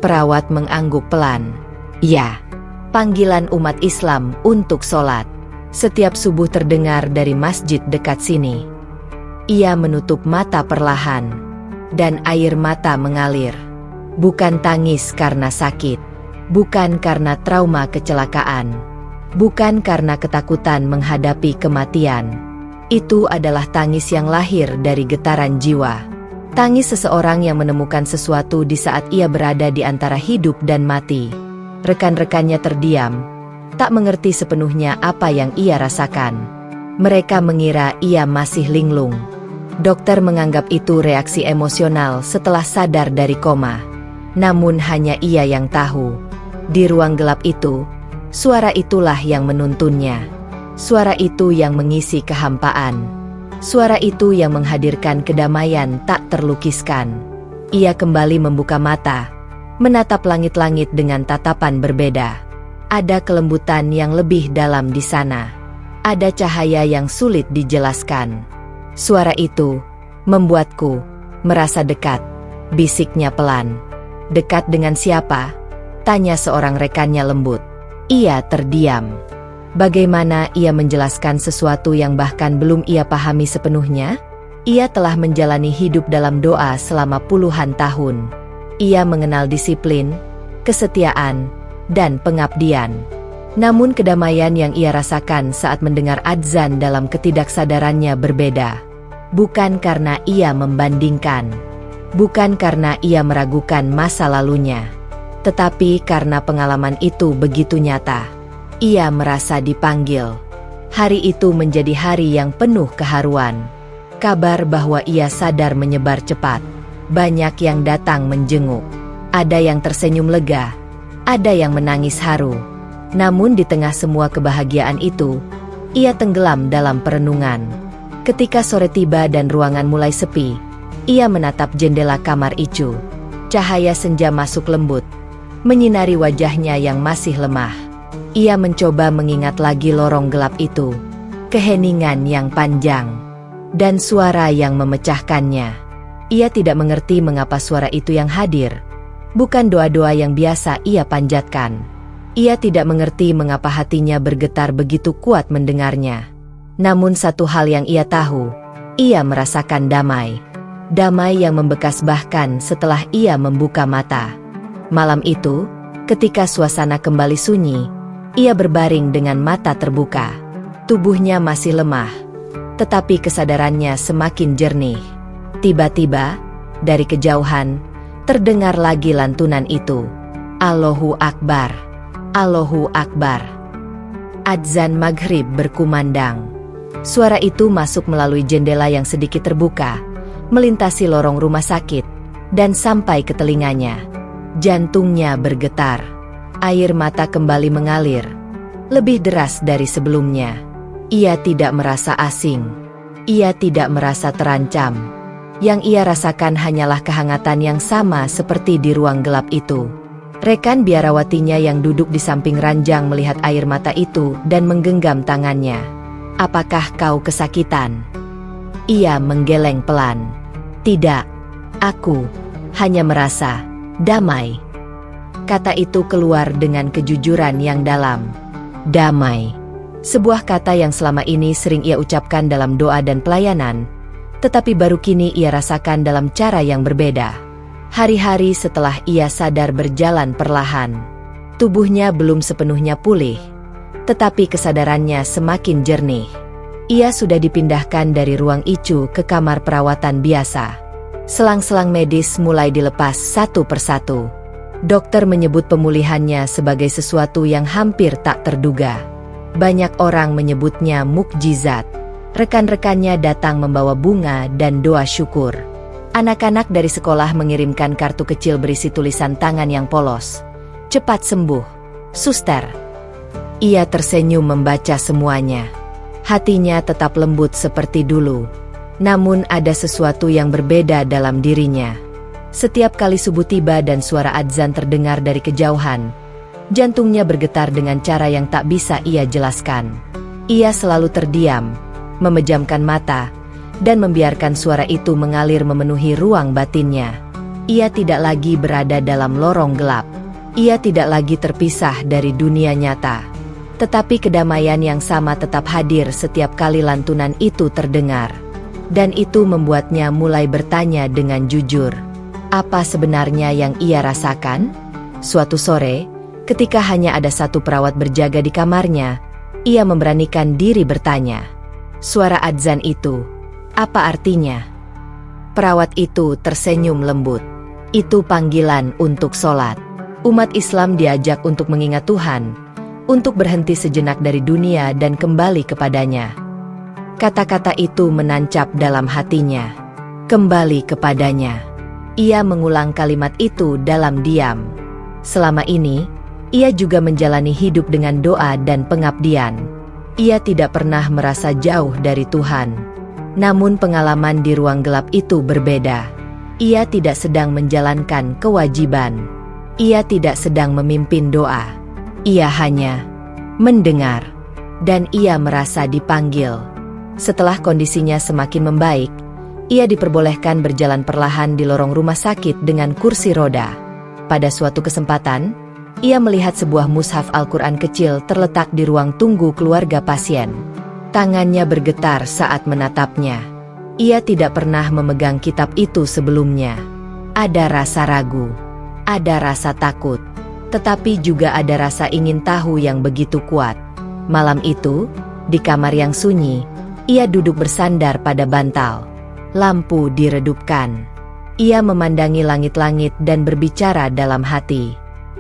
Speaker 1: Perawat mengangguk pelan. "Ya, panggilan umat Islam untuk sholat. Setiap subuh terdengar dari masjid dekat sini." Ia menutup mata perlahan, dan air mata mengalir. Bukan tangis karena sakit, bukan karena trauma kecelakaan, bukan karena ketakutan menghadapi kematian. Itu adalah tangis yang lahir dari getaran jiwa. Tangis seseorang yang menemukan sesuatu di saat ia berada di antara hidup dan mati. Rekan-rekannya terdiam, tak mengerti sepenuhnya apa yang ia rasakan. Mereka mengira ia masih linglung. Dokter menganggap itu reaksi emosional setelah sadar dari koma. Namun hanya ia yang tahu. Di ruang gelap itu, suara itulah yang menuntunnya. Suara itu yang mengisi kehampaan. Suara itu yang menghadirkan kedamaian tak terlukiskan. Ia kembali membuka mata, menatap langit-langit dengan tatapan berbeda. Ada kelembutan yang lebih dalam di sana. Ada cahaya yang sulit dijelaskan. Suara itu membuatku merasa dekat, bisiknya pelan. "Dekat dengan siapa?" tanya seorang rekannya lembut. Ia terdiam. Bagaimana ia menjelaskan sesuatu yang bahkan belum ia pahami sepenuhnya? Ia telah menjalani hidup dalam doa selama puluhan tahun. Ia mengenal disiplin, kesetiaan, dan pengabdian. Namun kedamaian yang ia rasakan saat mendengar adzan dalam ketidaksadarannya berbeda. Bukan karena ia membandingkan. Bukan karena ia meragukan masa lalunya, tetapi karena pengalaman itu begitu nyata. Ia merasa dipanggil. Hari itu menjadi hari yang penuh keharuan. Kabar bahwa ia sadar menyebar cepat. Banyak yang datang menjenguk. Ada yang tersenyum lega, ada yang menangis haru. Namun di tengah semua kebahagiaan itu, ia tenggelam dalam perenungan. Ketika sore tiba dan ruangan mulai sepi, ia menatap jendela kamar Icu. Cahaya senja masuk lembut, menyinari wajahnya yang masih lemah. Ia mencoba mengingat lagi lorong gelap itu, keheningan yang panjang, dan suara yang memecahkannya. Ia tidak mengerti mengapa suara itu yang hadir. Bukan doa-doa yang biasa ia panjatkan. Ia tidak mengerti mengapa hatinya bergetar begitu kuat mendengarnya. Namun satu hal yang ia tahu, ia merasakan damai. Damai yang membekas bahkan setelah ia membuka mata. Malam itu, ketika suasana kembali sunyi, ia berbaring dengan mata terbuka. Tubuhnya masih lemah, tetapi kesadarannya semakin jernih. Tiba-tiba, dari kejauhan, terdengar lagi lantunan itu. Allahu Akbar, Allahu Akbar. Adzan maghrib berkumandang. Suara itu masuk melalui jendela yang sedikit terbuka, melintasi lorong rumah sakit, dan sampai ke telinganya. Jantungnya bergetar. Air mata kembali mengalir, lebih deras dari sebelumnya. Ia tidak merasa asing. Ia tidak merasa terancam. Yang ia rasakan hanyalah kehangatan yang sama seperti di ruang gelap itu. Rekan biarawatinya yang duduk di samping ranjang melihat air mata itu dan menggenggam tangannya. "Apakah kau kesakitan?" Ia menggeleng pelan. "Tidak, aku hanya merasa damai." Kata itu keluar dengan kejujuran yang dalam. Damai. Sebuah kata yang selama ini sering ia ucapkan dalam doa dan pelayanan, tetapi baru kini ia rasakan dalam cara yang berbeda. Hari-hari setelah ia sadar berjalan perlahan, tubuhnya belum sepenuhnya pulih, tetapi kesadarannya semakin jernih. Ia sudah dipindahkan dari ruang ICU ke kamar perawatan biasa. Selang-selang medis mulai dilepas satu persatu. Dokter menyebut pemulihannya sebagai sesuatu yang hampir tak terduga. Banyak orang menyebutnya mukjizat. Rekan-rekannya datang membawa bunga dan doa syukur. Anak-anak dari sekolah mengirimkan kartu kecil berisi tulisan tangan yang polos. "Cepat sembuh, suster." Ia tersenyum membaca semuanya. Hatinya tetap lembut seperti dulu. Namun ada sesuatu yang berbeda dalam dirinya. Setiap kali subuh tiba dan suara adzan terdengar dari kejauhan, jantungnya bergetar dengan cara yang tak bisa ia jelaskan. Ia selalu terdiam, memejamkan mata, dan membiarkan suara itu mengalir memenuhi ruang batinnya. Ia tidak lagi berada dalam lorong gelap. Ia tidak lagi terpisah dari dunia nyata. Tetapi kedamaian yang sama tetap hadir setiap kali lantunan itu terdengar. Dan itu membuatnya mulai bertanya dengan jujur. Apa sebenarnya yang ia rasakan? Suatu sore, ketika hanya ada satu perawat berjaga di kamarnya, ia memberanikan diri bertanya. "Suara adzan itu, apa artinya?" Perawat itu tersenyum lembut. "Itu panggilan untuk sholat." Umat Islam diajak untuk mengingat Tuhan, untuk berhenti sejenak dari dunia dan kembali kepadanya. Kata-kata itu menancap dalam hatinya. Kembali kepadanya. Ia mengulang kalimat itu dalam diam. Selama ini, ia juga menjalani hidup dengan doa dan pengabdian. Ia tidak pernah merasa jauh dari Tuhan. Namun pengalaman di ruang gelap itu berbeda. Ia tidak sedang menjalankan kewajiban. Ia tidak sedang memimpin doa. Ia hanya mendengar. Dan ia merasa dipanggil. Setelah kondisinya semakin membaik, ia diperbolehkan berjalan perlahan di lorong rumah sakit dengan kursi roda. Pada suatu kesempatan, ia melihat sebuah mushaf Al-Quran kecil terletak di ruang tunggu keluarga pasien. Tangannya bergetar saat menatapnya. Ia tidak pernah memegang kitab itu sebelumnya. Ada rasa ragu, ada rasa takut, tetapi juga ada rasa ingin tahu yang begitu kuat. Malam itu, di kamar yang sunyi, ia duduk bersandar pada bantal. Lampu diredupkan. Ia memandangi langit-langit dan berbicara dalam hati.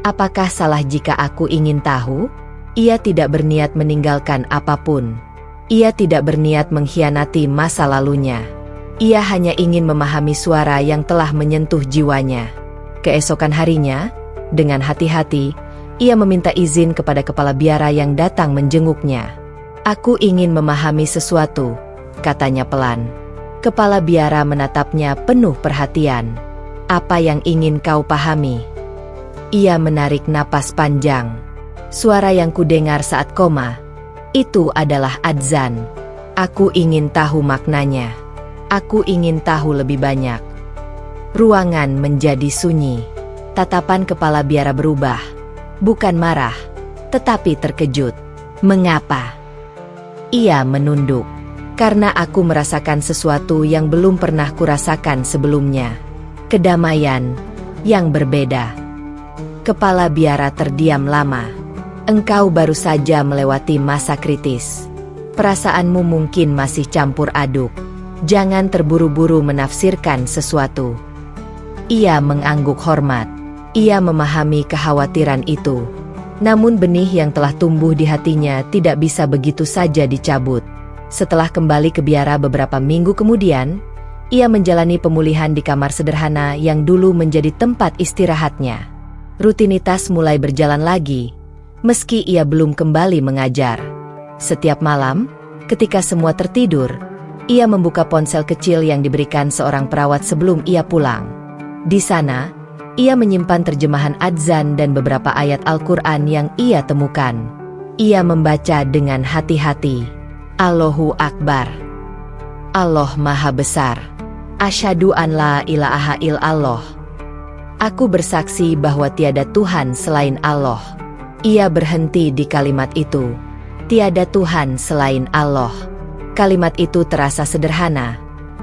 Speaker 1: Apakah salah jika aku ingin tahu? Ia tidak berniat meninggalkan apapun. Ia tidak berniat mengkhianati masa lalunya. Ia hanya ingin memahami suara yang telah menyentuh jiwanya. Keesokan harinya, dengan hati-hati, ia meminta izin kepada kepala biara yang datang menjenguknya. "Aku ingin memahami sesuatu," katanya pelan. Kepala biara menatapnya penuh perhatian. "Apa yang ingin kau pahami?" Ia menarik napas panjang. "Suara yang kudengar saat koma, itu adalah adzan. Aku ingin tahu maknanya. Aku ingin tahu lebih banyak." Ruangan menjadi sunyi. Tatapan kepala biara berubah. Bukan marah, tetapi terkejut. "Mengapa?" Ia menunduk. "Karena aku merasakan sesuatu yang belum pernah kurasakan sebelumnya. Kedamaian yang berbeda." Kepala biara terdiam lama. "Engkau baru saja melewati masa kritis. Perasaanmu mungkin masih campur aduk. Jangan terburu-buru menafsirkan sesuatu. Ia mengangguk hormat. Ia memahami kekhawatiran itu. Namun benih yang telah tumbuh di hatinya tidak bisa begitu saja dicabut. Setelah kembali ke biara beberapa minggu kemudian, ia menjalani pemulihan di kamar sederhana yang dulu menjadi tempat istirahatnya. Rutinitas mulai berjalan lagi, meski ia belum kembali mengajar. Setiap malam, ketika semua tertidur, ia membuka ponsel kecil yang diberikan seorang perawat sebelum ia pulang. Di sana, ia menyimpan terjemahan adzan dan beberapa ayat Al-Quran yang ia temukan. Ia membaca dengan hati-hati. Allahu Akbar. Allah Maha Besar. Asyhadu an la ilaha illallah. Aku bersaksi bahwa tiada Tuhan selain Allah. Ia berhenti di kalimat itu. Tiada Tuhan selain Allah. Kalimat itu terasa sederhana,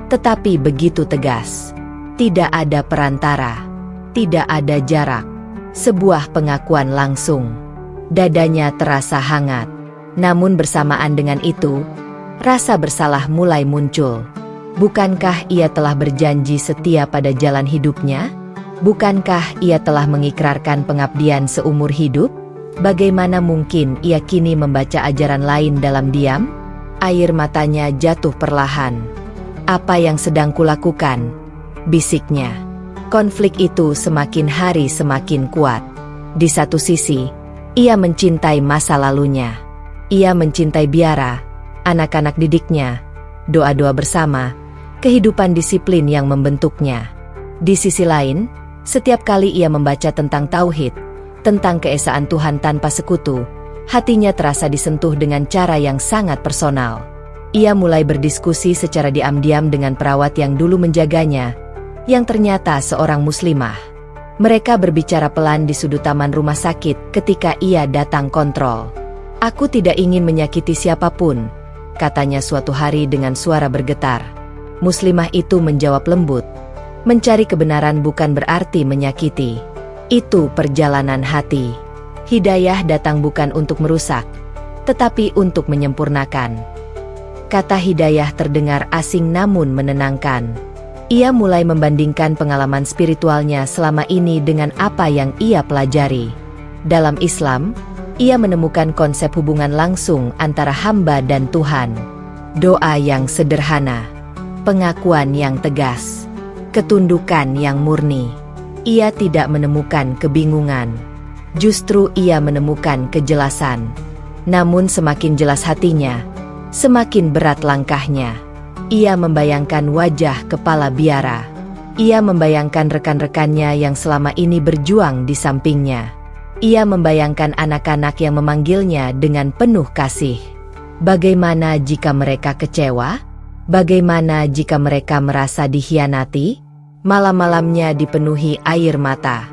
Speaker 1: tetapi begitu tegas. Tidak ada perantara. Tidak ada jarak. Sebuah pengakuan langsung. Dadanya terasa hangat. Namun bersamaan dengan itu, rasa bersalah mulai muncul. Bukankah ia telah berjanji setia pada jalan hidupnya? Bukankah ia telah mengikrarkan pengabdian seumur hidup? Bagaimana mungkin ia kini membaca ajaran lain dalam diam? Air matanya jatuh perlahan. Apa yang sedang kulakukan? Bisiknya. Konflik itu semakin hari semakin kuat. Di satu sisi, ia mencintai masa lalunya. Ia mencintai biara, anak-anak didiknya, doa-doa bersama, kehidupan disiplin yang membentuknya. Di sisi lain, setiap kali ia membaca tentang tauhid, tentang keesaan Tuhan tanpa sekutu, hatinya terasa disentuh dengan cara yang sangat personal. Ia mulai berdiskusi secara diam-diam dengan perawat yang dulu menjaganya, yang ternyata seorang muslimah. Mereka berbicara pelan di sudut taman rumah sakit ketika ia datang kontrol. Aku tidak ingin menyakiti siapapun, katanya suatu hari dengan suara bergetar. Muslimah itu menjawab lembut. Mencari kebenaran bukan berarti menyakiti. Itu perjalanan hati. Hidayah datang bukan untuk merusak, tetapi untuk menyempurnakan. Kata hidayah terdengar asing namun menenangkan. Ia mulai membandingkan pengalaman spiritualnya selama ini dengan apa yang ia pelajari. Dalam Islam, ia menemukan konsep hubungan langsung antara hamba dan Tuhan. Doa yang sederhana, pengakuan yang tegas, ketundukan yang murni. Ia tidak menemukan kebingungan. Justru ia menemukan kejelasan. Namun semakin jelas hatinya, semakin berat langkahnya. Ia membayangkan wajah kepala biara. Ia membayangkan rekan-rekannya yang selama ini berjuang di sampingnya. Ia membayangkan anak-anak yang memanggilnya dengan penuh kasih. Bagaimana jika mereka kecewa? Bagaimana jika mereka merasa dikhianati? Malam-malamnya dipenuhi air mata.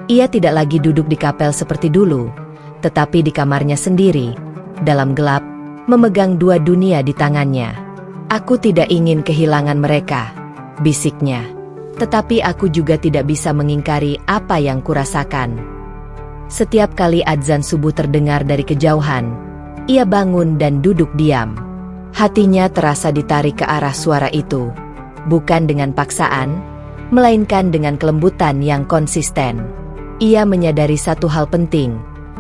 Speaker 1: Ia tidak lagi duduk di kapel seperti dulu, tetapi di kamarnya sendiri, dalam gelap, memegang dua dunia di tangannya. Aku tidak ingin kehilangan mereka, bisiknya. Tetapi aku juga tidak bisa mengingkari apa yang kurasakan. Setiap kali adzan subuh terdengar dari kejauhan, ia bangun dan duduk diam. Hatinya terasa ditarik ke arah suara itu. Bukan dengan paksaan, melainkan dengan kelembutan yang konsisten. Ia menyadari satu hal penting,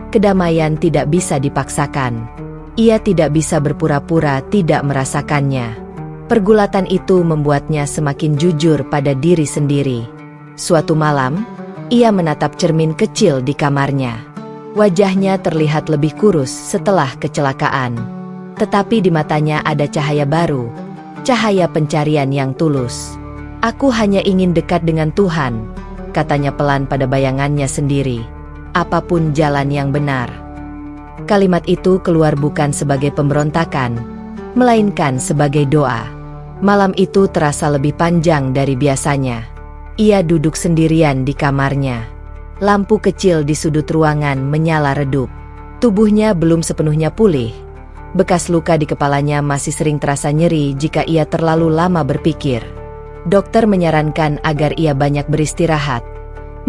Speaker 1: kedamaian tidak bisa dipaksakan. Ia tidak bisa berpura-pura tidak merasakannya. Pergulatan itu membuatnya semakin jujur pada diri sendiri. Suatu malam, ia menatap cermin kecil di kamarnya. Wajahnya terlihat lebih kurus setelah kecelakaan. Tetapi di matanya ada cahaya baru, cahaya pencarian yang tulus. Aku hanya ingin dekat dengan Tuhan, katanya pelan pada bayangannya sendiri. Apapun jalan yang benar. Kalimat itu keluar bukan sebagai pemberontakan, melainkan sebagai doa. Malam itu terasa lebih panjang dari biasanya. Ia duduk sendirian di kamarnya. Lampu kecil di sudut ruangan menyala redup. Tubuhnya belum sepenuhnya pulih. Bekas luka di kepalanya masih sering terasa nyeri jika ia terlalu lama berpikir. Dokter menyarankan agar ia banyak beristirahat,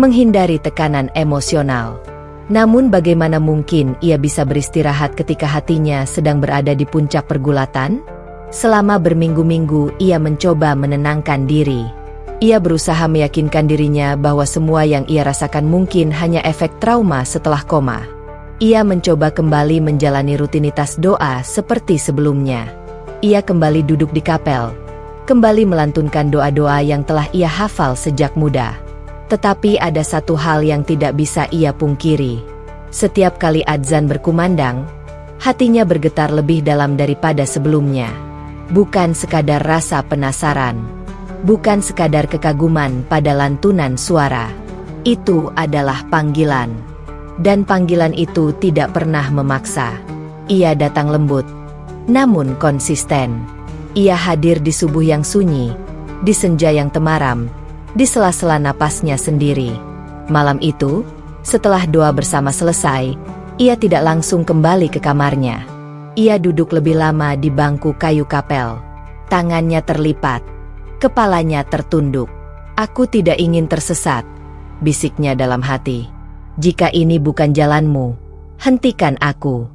Speaker 1: menghindari tekanan emosional. Namun bagaimana mungkin ia bisa beristirahat ketika hatinya sedang berada di puncak pergulatan? Selama berminggu-minggu ia mencoba menenangkan diri. Ia berusaha meyakinkan dirinya bahwa semua yang ia rasakan mungkin hanya efek trauma setelah koma. Ia mencoba kembali menjalani rutinitas doa seperti sebelumnya. Ia kembali duduk di kapel, kembali melantunkan doa-doa yang telah ia hafal sejak muda. Tetapi ada satu hal yang tidak bisa ia pungkiri. Setiap kali adzan berkumandang, hatinya bergetar lebih dalam daripada sebelumnya. Bukan sekadar rasa penasaran, bukan sekadar kekaguman pada lantunan suara. Itu adalah panggilan. Dan panggilan itu tidak pernah memaksa. Ia datang lembut, namun konsisten. Ia hadir di subuh yang sunyi, di senja yang temaram, di sela-sela napasnya sendiri. Malam itu, setelah doa bersama selesai, ia tidak langsung kembali ke kamarnya. Ia duduk lebih lama di bangku kayu kapel. Tangannya terlipat, kepalanya tertunduk. "Aku tidak ingin tersesat," bisiknya dalam hati. "Jika ini bukan jalanmu, hentikan aku.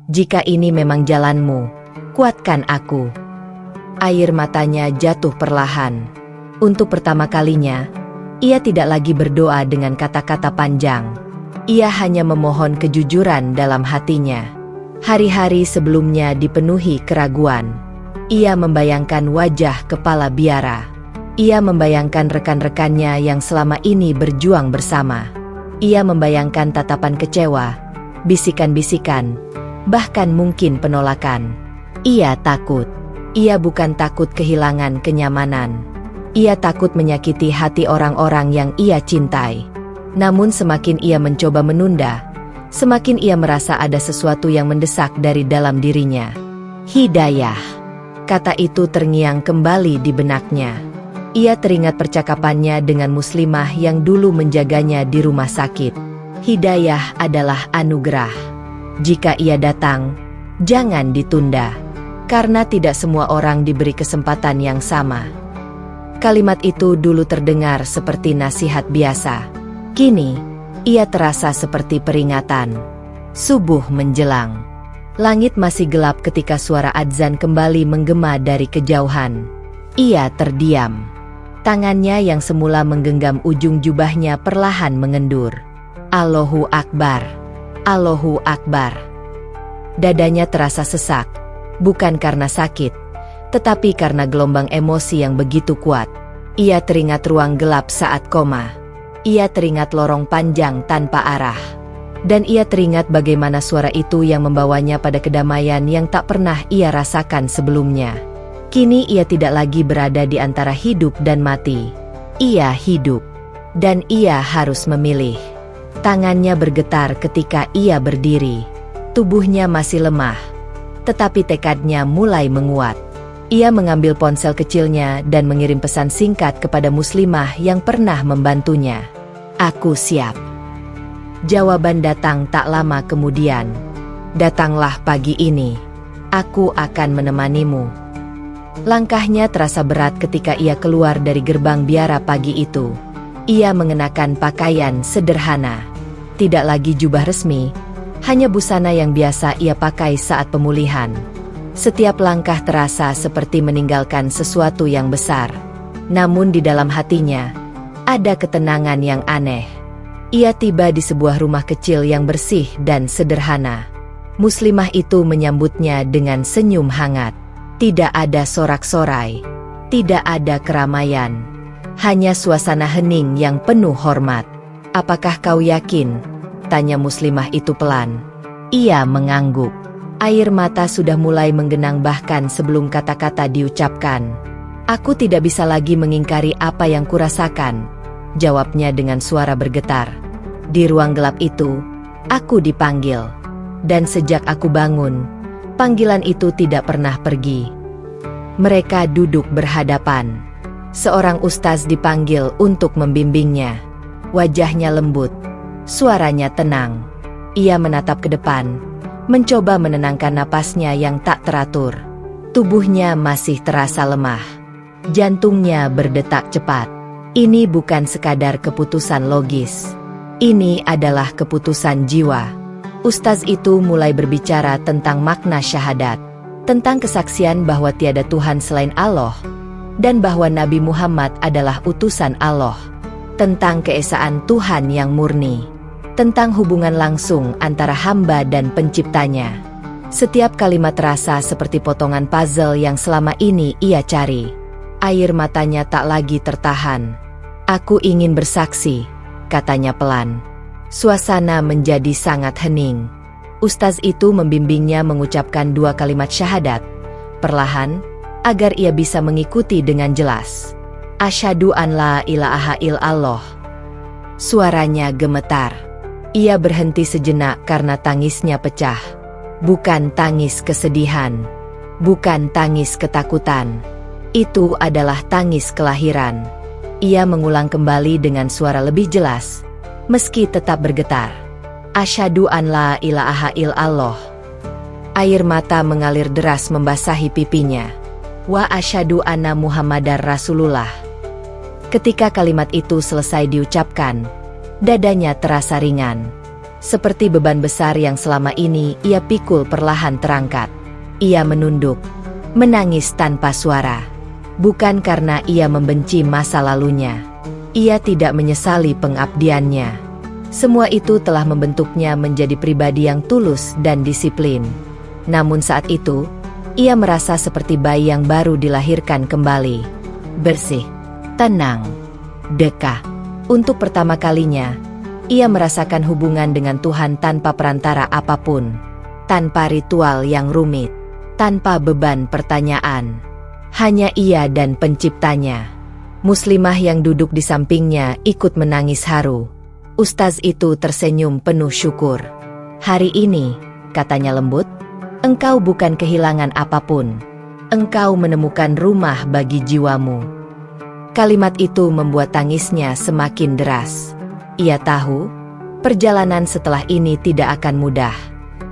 Speaker 1: Jika ini memang jalanmu, kuatkan aku." Air matanya jatuh perlahan. Untuk pertama kalinya, ia tidak lagi berdoa dengan kata-kata panjang. Ia hanya memohon kejujuran dalam hatinya. Hari-hari sebelumnya dipenuhi keraguan. Ia membayangkan wajah kepala biara. Ia membayangkan rekan-rekannya yang selama ini berjuang bersama. Ia membayangkan tatapan kecewa, bisikan-bisikan, bahkan mungkin penolakan. Ia takut. Ia bukan takut kehilangan kenyamanan. Ia takut menyakiti hati orang-orang yang ia cintai. Namun semakin ia mencoba menunda, semakin ia merasa ada sesuatu yang mendesak dari dalam dirinya. Hidayah. Kata itu terngiang kembali di benaknya. Ia teringat percakapannya dengan muslimah yang dulu menjaganya di rumah sakit. Hidayah adalah anugerah. Jika ia datang, jangan ditunda. Karena tidak semua orang diberi kesempatan yang sama. Kalimat itu dulu terdengar seperti nasihat biasa. Kini, ia terasa seperti peringatan. Subuh menjelang. Langit masih gelap ketika suara adzan kembali menggema dari kejauhan. Ia terdiam. Tangannya yang semula menggenggam ujung jubahnya perlahan mengendur. Allahu Akbar. Allahu Akbar. Dadanya terasa sesak. Bukan karena sakit, tetapi karena gelombang emosi yang begitu kuat. Ia teringat ruang gelap saat koma. Ia teringat lorong panjang tanpa arah. Dan ia teringat bagaimana suara itu yang membawanya pada kedamaian yang tak pernah ia rasakan sebelumnya. Kini ia tidak lagi berada di antara hidup dan mati. Ia hidup. Dan ia harus memilih. Tangannya bergetar ketika ia berdiri. Tubuhnya masih lemah. Tetapi tekadnya mulai menguat. Ia mengambil ponsel kecilnya dan mengirim pesan singkat kepada muslimah yang pernah membantunya. "Aku siap." Jawaban datang tak lama kemudian. "Datanglah pagi ini. Aku akan menemanimu." Langkahnya terasa berat ketika ia keluar dari gerbang biara pagi itu. Ia mengenakan pakaian sederhana. Tidak lagi jubah resmi, hanya busana yang biasa ia pakai saat pemulihan. Setiap langkah terasa seperti meninggalkan sesuatu yang besar. Namun di dalam hatinya, ada ketenangan yang aneh. Ia tiba di sebuah rumah kecil yang bersih dan sederhana. Muslimah itu menyambutnya dengan senyum hangat. Tidak ada sorak-sorai. Tidak ada keramaian. Hanya suasana hening yang penuh hormat. "Apakah kau yakin?" tanya muslimah itu pelan. Ia mengangguk. Air mata sudah mulai menggenang bahkan sebelum kata-kata diucapkan. "Aku tidak bisa lagi mengingkari apa yang kurasakan," jawabnya dengan suara bergetar. "Di ruang gelap itu, aku dipanggil. Dan sejak aku bangun, panggilan itu tidak pernah pergi." Mereka duduk berhadapan. Seorang ustaz dipanggil untuk membimbingnya. Wajahnya lembut. Suaranya tenang. Ia menatap ke depan, mencoba menenangkan napasnya yang tak teratur. Tubuhnya masih terasa lemah. Jantungnya berdetak cepat. Ini bukan sekadar keputusan logis. Ini adalah keputusan jiwa. Ustaz itu mulai berbicara tentang makna syahadat, tentang kesaksian bahwa tiada Tuhan selain Allah, dan bahwa Nabi Muhammad adalah utusan Allah, tentang keesaan Tuhan yang murni, tentang hubungan langsung antara hamba dan penciptanya. Setiap kalimat terasa seperti potongan puzzle yang selama ini ia cari. Air matanya tak lagi tertahan. "Aku ingin bersaksi," katanya pelan. Suasana menjadi sangat hening. Ustaz itu membimbingnya mengucapkan 2 kalimat syahadat, perlahan, agar ia bisa mengikuti dengan jelas. "Asyhadu an la ilaha illallah." Suaranya gemetar. Ia berhenti sejenak karena tangisnya pecah. Bukan tangis kesedihan, bukan tangis ketakutan. Itu adalah tangis kelahiran. Ia mengulang kembali dengan suara lebih jelas, meski tetap bergetar. "Asyhadu an la ilaha illallah." Air mata mengalir deras membasahi pipinya. "Wa asyhadu anna Muhammadar Rasulullah." Ketika kalimat itu selesai diucapkan, dadanya terasa ringan. Seperti beban besar yang selama ini ia pikul perlahan terangkat. Ia menunduk, menangis tanpa suara. Bukan karena ia membenci masa lalunya. Ia tidak menyesali pengabdiannya. Semua itu telah membentuknya menjadi pribadi yang tulus dan disiplin. Namun saat itu, ia merasa seperti bayi yang baru dilahirkan kembali. Bersih, tenang, dekat. Untuk pertama kalinya, ia merasakan hubungan dengan Tuhan tanpa perantara apapun, tanpa ritual yang rumit, tanpa beban pertanyaan. Hanya ia dan penciptanya. Muslimah yang duduk di sampingnya ikut menangis haru. Ustaz itu tersenyum penuh syukur. "Hari ini," katanya lembut, "engkau bukan kehilangan apapun. Engkau menemukan rumah bagi jiwamu." Kalimat itu membuat tangisnya semakin deras. Ia tahu, perjalanan setelah ini tidak akan mudah.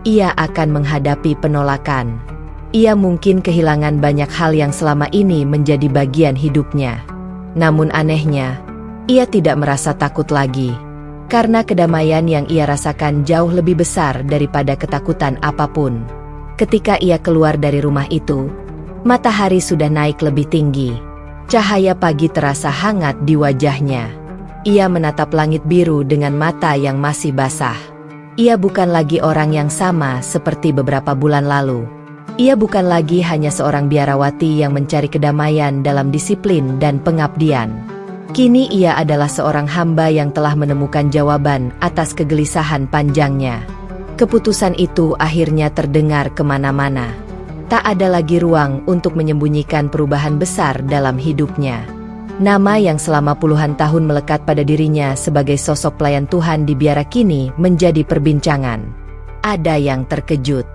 Speaker 1: Ia akan menghadapi penolakan. Ia mungkin kehilangan banyak hal yang selama ini menjadi bagian hidupnya. Namun anehnya, ia tidak merasa takut lagi. Karena kedamaian yang ia rasakan jauh lebih besar daripada ketakutan apapun. Ketika ia keluar dari rumah itu, matahari sudah naik lebih tinggi. Cahaya pagi terasa hangat di wajahnya. Ia menatap langit biru dengan mata yang masih basah. Ia bukan lagi orang yang sama seperti beberapa bulan lalu. Ia bukan lagi hanya seorang biarawati yang mencari kedamaian dalam disiplin dan pengabdian. Kini ia adalah seorang hamba yang telah menemukan jawaban atas kegelisahan panjangnya. Keputusan itu akhirnya terdengar kemana-mana. Tak ada lagi ruang untuk menyembunyikan perubahan besar dalam hidupnya. Nama yang selama puluhan tahun melekat pada dirinya sebagai sosok pelayan Tuhan di biara kini menjadi perbincangan. Ada yang terkejut.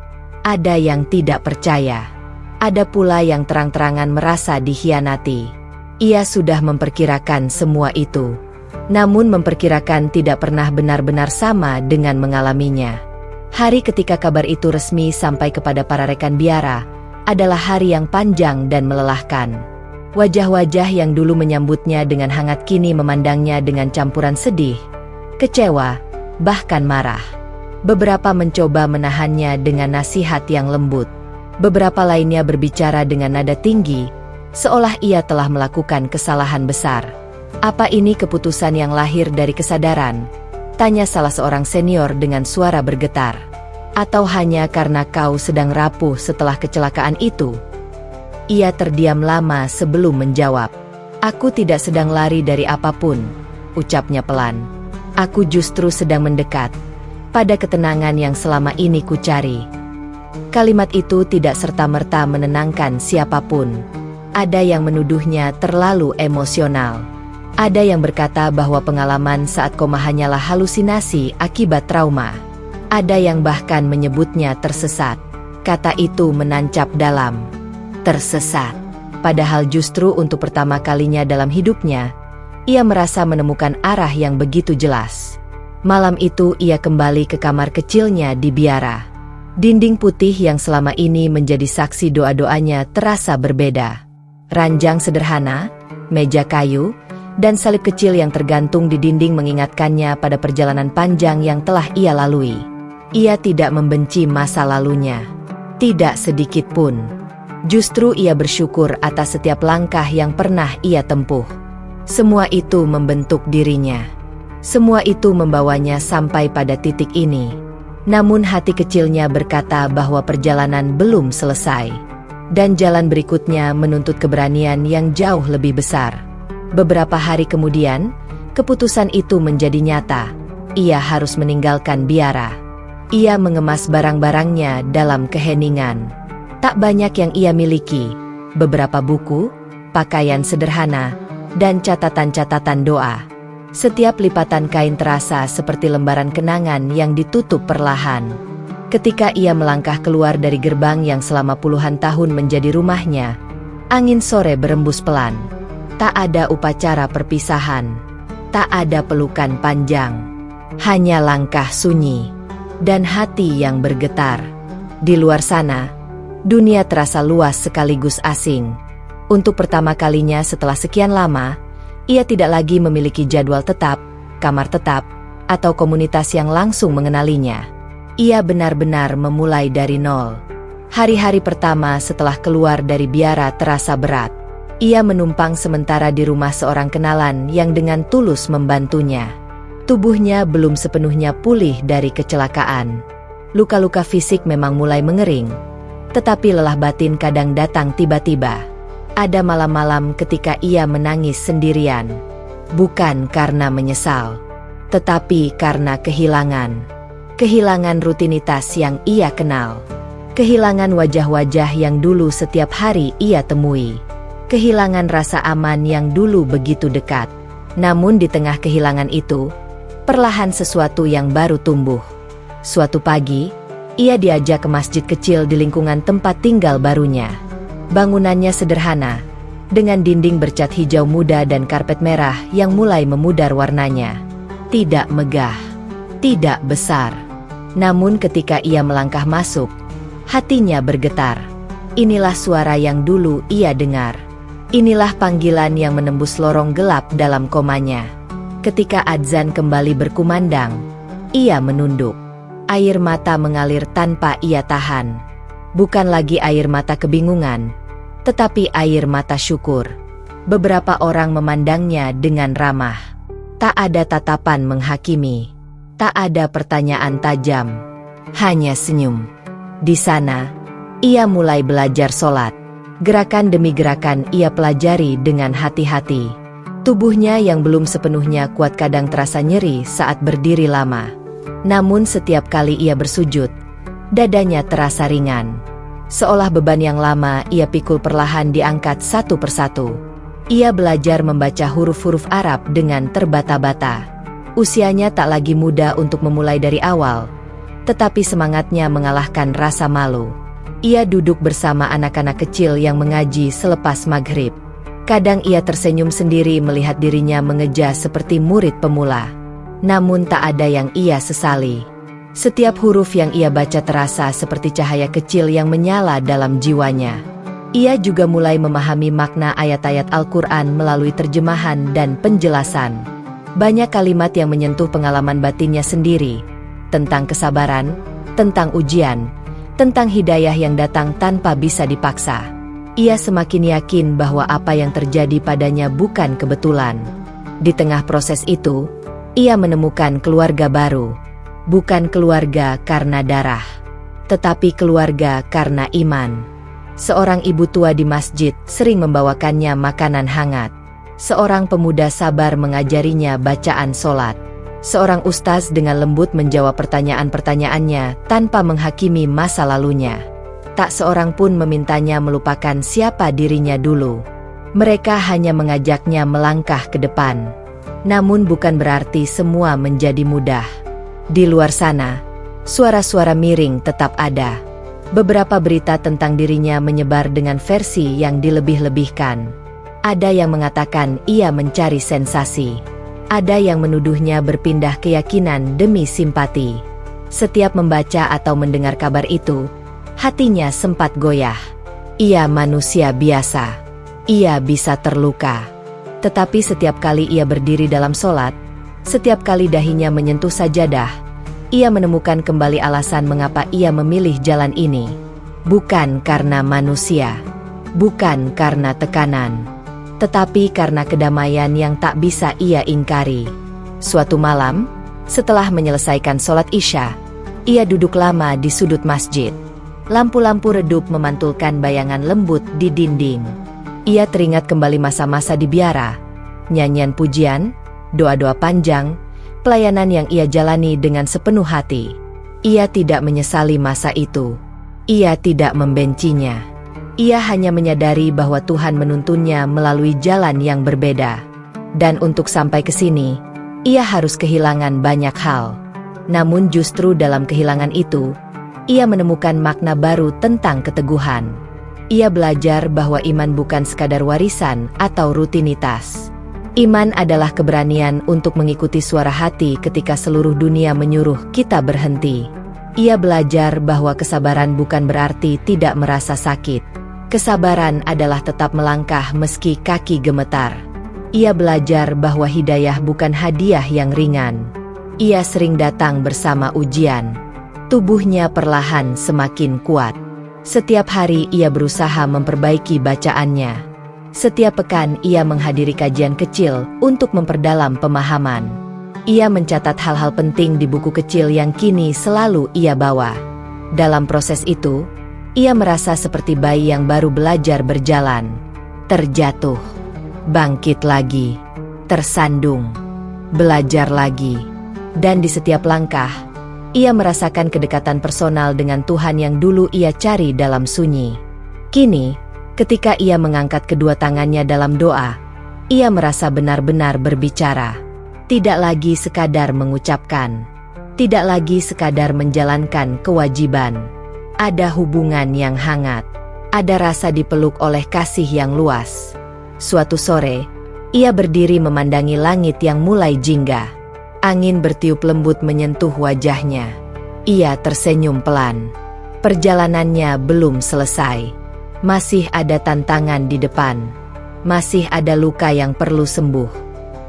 Speaker 1: Ada yang tidak percaya. Ada pula yang terang-terangan merasa dikhianati. Ia sudah memperkirakan semua itu. Namun memperkirakan tidak pernah benar-benar sama dengan mengalaminya. Hari ketika kabar itu resmi sampai kepada para rekan biara, adalah hari yang panjang dan melelahkan. Wajah-wajah yang dulu menyambutnya dengan hangat kini memandangnya dengan campuran sedih, kecewa, bahkan marah. Beberapa mencoba menahannya dengan nasihat yang lembut. Beberapa lainnya berbicara dengan nada tinggi, seolah ia telah melakukan kesalahan besar. "Apa ini keputusan yang lahir dari kesadaran?" tanya salah seorang senior dengan suara bergetar. "Atau hanya karena kau sedang rapuh setelah kecelakaan itu?" Ia terdiam lama sebelum menjawab. "Aku tidak sedang lari dari apapun," ucapnya pelan. "Aku justru sedang mendekat pada ketenangan yang selama ini kucari." Kalimat itu tidak serta-merta menenangkan siapapun. Ada yang menuduhnya terlalu emosional. Ada yang berkata bahwa pengalaman saat koma hanyalah halusinasi akibat trauma. Ada yang bahkan menyebutnya tersesat. Kata itu menancap dalam. Tersesat. Padahal justru untuk pertama kalinya dalam hidupnya, ia merasa menemukan arah yang begitu jelas. Malam itu ia kembali ke kamar kecilnya di biara. Dinding putih yang selama ini menjadi saksi doa-doanya terasa berbeda. Ranjang sederhana, meja kayu, dan salib kecil yang tergantung di dinding mengingatkannya pada perjalanan panjang yang telah ia lalui. Ia tidak membenci masa lalunya. Tidak sedikit pun. Justru ia bersyukur atas setiap langkah yang pernah ia tempuh. Semua itu membentuk dirinya. Semua itu membawanya sampai pada titik ini. Namun hati kecilnya berkata bahwa perjalanan belum selesai. Dan jalan berikutnya menuntut keberanian yang jauh lebih besar. Beberapa hari kemudian, keputusan itu menjadi nyata. Ia harus meninggalkan biara. Ia mengemas barang-barangnya dalam keheningan. Tak banyak yang ia miliki. Beberapa buku, pakaian sederhana, dan catatan-catatan doa. Setiap lipatan kain terasa seperti lembaran kenangan yang ditutup perlahan. Ketika ia melangkah keluar dari gerbang yang selama puluhan tahun menjadi rumahnya, angin sore berembus pelan. Tak ada upacara perpisahan. Tak ada pelukan panjang. Hanya langkah sunyi. Dan hati yang bergetar. Di luar sana, dunia terasa luas sekaligus asing. Untuk pertama kalinya setelah sekian lama, ia tidak lagi memiliki jadwal tetap, kamar tetap, atau komunitas yang langsung mengenalinya. Ia benar-benar memulai dari nol. Hari-hari pertama setelah keluar dari biara terasa berat. Ia menumpang sementara di rumah seorang kenalan yang dengan tulus membantunya. Tubuhnya belum sepenuhnya pulih dari kecelakaan. Luka-luka fisik memang mulai mengering. Tetapi lelah batin kadang datang tiba-tiba. Ada malam-malam ketika ia menangis sendirian. Bukan karena menyesal, tetapi karena kehilangan. Kehilangan rutinitas yang ia kenal. Kehilangan wajah-wajah yang dulu setiap hari ia temui. Kehilangan rasa aman yang dulu begitu dekat. Namun di tengah kehilangan itu, perlahan sesuatu yang baru tumbuh. Suatu pagi, ia diajak ke masjid kecil di lingkungan tempat tinggal barunya. Bangunannya sederhana, dengan dinding bercat hijau muda dan karpet merah yang mulai memudar warnanya. Tidak megah, tidak besar. Namun ketika ia melangkah masuk, hatinya bergetar. Inilah suara yang dulu ia dengar. Inilah panggilan yang menembus lorong gelap dalam komanya. Ketika adzan kembali berkumandang, ia menunduk. Air mata mengalir tanpa ia tahan. Bukan lagi air mata kebingungan, tetapi air mata syukur. Beberapa orang memandangnya dengan ramah. Tak ada tatapan menghakimi. Tak ada pertanyaan tajam. Hanya senyum. Di sana, ia mulai belajar sholat. Gerakan demi gerakan ia pelajari dengan hati-hati. Tubuhnya yang belum sepenuhnya kuat kadang terasa nyeri saat berdiri lama. Namun setiap kali ia bersujud, dadanya terasa ringan. Seolah beban yang lama ia pikul perlahan diangkat satu persatu. Ia belajar membaca huruf-huruf Arab dengan terbata-bata. Usianya tak lagi muda untuk memulai dari awal, tetapi semangatnya mengalahkan rasa malu. Ia duduk bersama anak-anak kecil yang mengaji selepas maghrib. Kadang ia tersenyum sendiri melihat dirinya mengejas seperti murid pemula. Namun tak ada yang ia sesali. Setiap huruf yang ia baca terasa seperti cahaya kecil yang menyala dalam jiwanya. Ia juga mulai memahami makna ayat-ayat Al-Quran melalui terjemahan dan penjelasan. Banyak kalimat yang menyentuh pengalaman batinnya sendiri. Tentang kesabaran, tentang ujian, tentang hidayah yang datang tanpa bisa dipaksa. Ia semakin yakin bahwa apa yang terjadi padanya bukan kebetulan. Di tengah proses itu, ia menemukan keluarga baru. Bukan keluarga karena darah, tetapi keluarga karena iman. Seorang ibu tua di masjid sering membawakannya makanan hangat. Seorang pemuda sabar mengajarinya bacaan sholat. Seorang ustaz dengan lembut menjawab pertanyaan-pertanyaannya tanpa menghakimi masa lalunya. Tak seorang pun memintanya melupakan siapa dirinya dulu. Mereka hanya mengajaknya melangkah ke depan. Namun bukan berarti semua menjadi mudah. Di luar sana, suara-suara miring tetap ada. Beberapa berita tentang dirinya menyebar dengan versi yang dilebih-lebihkan. Ada yang mengatakan ia mencari sensasi. Ada yang menuduhnya berpindah keyakinan demi simpati. Setiap membaca atau mendengar kabar itu, hatinya sempat goyah. Ia manusia biasa. Ia bisa terluka. Tetapi setiap kali ia berdiri dalam sholat, setiap kali dahinya menyentuh sajadah, ia menemukan kembali alasan mengapa ia memilih jalan ini. Bukan karena manusia, bukan karena tekanan, tetapi karena kedamaian yang tak bisa ia ingkari. Suatu malam, setelah menyelesaikan sholat Isya, ia duduk lama di sudut masjid. Lampu-lampu redup memantulkan bayangan lembut di dinding. Ia teringat kembali masa-masa di biara, nyanyian pujian, doa-doa panjang, pelayanan yang ia jalani dengan sepenuh hati. Ia tidak menyesali masa itu. Ia tidak membencinya. Ia hanya menyadari bahwa Tuhan menuntunnya melalui jalan yang berbeda. Dan untuk sampai ke sini, ia harus kehilangan banyak hal. Namun justru dalam kehilangan itu, ia menemukan makna baru tentang keteguhan. Ia belajar bahwa iman bukan sekadar warisan atau rutinitas. Iman adalah keberanian untuk mengikuti suara hati ketika seluruh dunia menyuruh kita berhenti. Ia belajar bahwa kesabaran bukan berarti tidak merasa sakit. Kesabaran adalah tetap melangkah meski kaki gemetar. Ia belajar bahwa hidayah bukan hadiah yang ringan. Ia sering datang bersama ujian. Tubuhnya perlahan semakin kuat. Setiap hari ia berusaha memperbaiki bacaannya. Setiap pekan ia menghadiri kajian kecil untuk memperdalam pemahaman. Ia mencatat hal-hal penting di buku kecil yang kini selalu ia bawa. Dalam proses itu, ia merasa seperti bayi yang baru belajar berjalan. Terjatuh, bangkit lagi, tersandung, belajar lagi. Dan di setiap langkah, ia merasakan kedekatan personal dengan Tuhan yang dulu ia cari dalam sunyi. Kini, ketika ia mengangkat kedua tangannya dalam doa, ia merasa benar-benar berbicara. Tidak lagi sekadar mengucapkan, tidak lagi sekadar menjalankan kewajiban. Ada hubungan yang hangat, ada rasa dipeluk oleh kasih yang luas. Suatu sore, ia berdiri memandangi langit yang mulai jingga. Angin bertiup lembut menyentuh wajahnya. Ia tersenyum pelan. Perjalanannya belum selesai. Masih ada tantangan di depan. Masih ada luka yang perlu sembuh.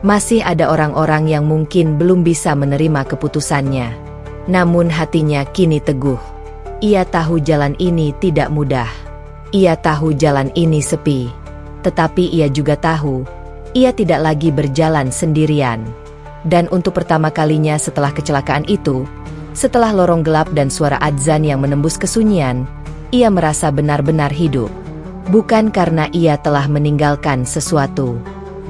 Speaker 1: Masih ada orang-orang yang mungkin belum bisa menerima keputusannya. Namun hatinya kini teguh. Ia tahu jalan ini tidak mudah. Ia tahu jalan ini sepi. Tetapi ia juga tahu, ia tidak lagi berjalan sendirian. Dan untuk pertama kalinya setelah kecelakaan itu, setelah lorong gelap dan suara adzan yang menembus kesunyian, ia merasa benar-benar hidup. Bukan karena ia telah meninggalkan sesuatu,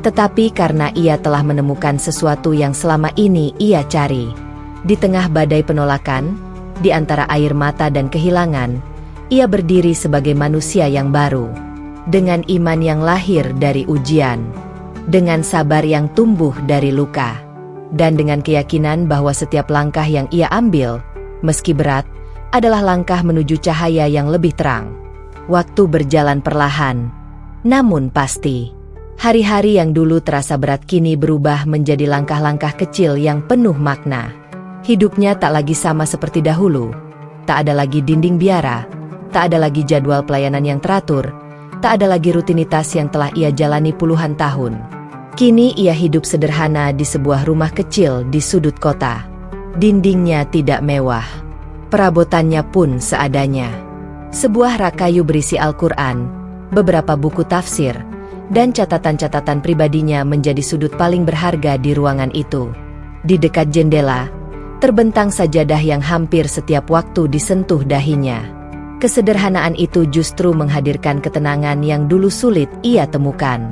Speaker 1: tetapi karena ia telah menemukan sesuatu yang selama ini ia cari. Di tengah badai penolakan, di antara air mata dan kehilangan, ia berdiri sebagai manusia yang baru. Dengan iman yang lahir dari ujian, dengan sabar yang tumbuh dari luka, dan dengan keyakinan bahwa setiap langkah yang ia ambil, meski berat, adalah langkah menuju cahaya yang lebih terang. Waktu berjalan perlahan, namun pasti. Hari-hari yang dulu terasa berat kini berubah menjadi langkah-langkah kecil yang penuh makna. Hidupnya tak lagi sama seperti dahulu. Tak ada lagi dinding biara, tak ada lagi jadwal pelayanan yang teratur, tak ada lagi rutinitas yang telah ia jalani puluhan tahun. Kini ia hidup sederhana di sebuah rumah kecil di sudut kota. Dindingnya tidak mewah, perabotannya pun seadanya. Sebuah rak kayu berisi Al-Quran, beberapa buku tafsir, dan catatan-catatan pribadinya menjadi sudut paling berharga di ruangan itu. Di dekat jendela, terbentang sajadah yang hampir setiap waktu disentuh dahinya. Kesederhanaan itu justru menghadirkan ketenangan yang dulu sulit ia temukan.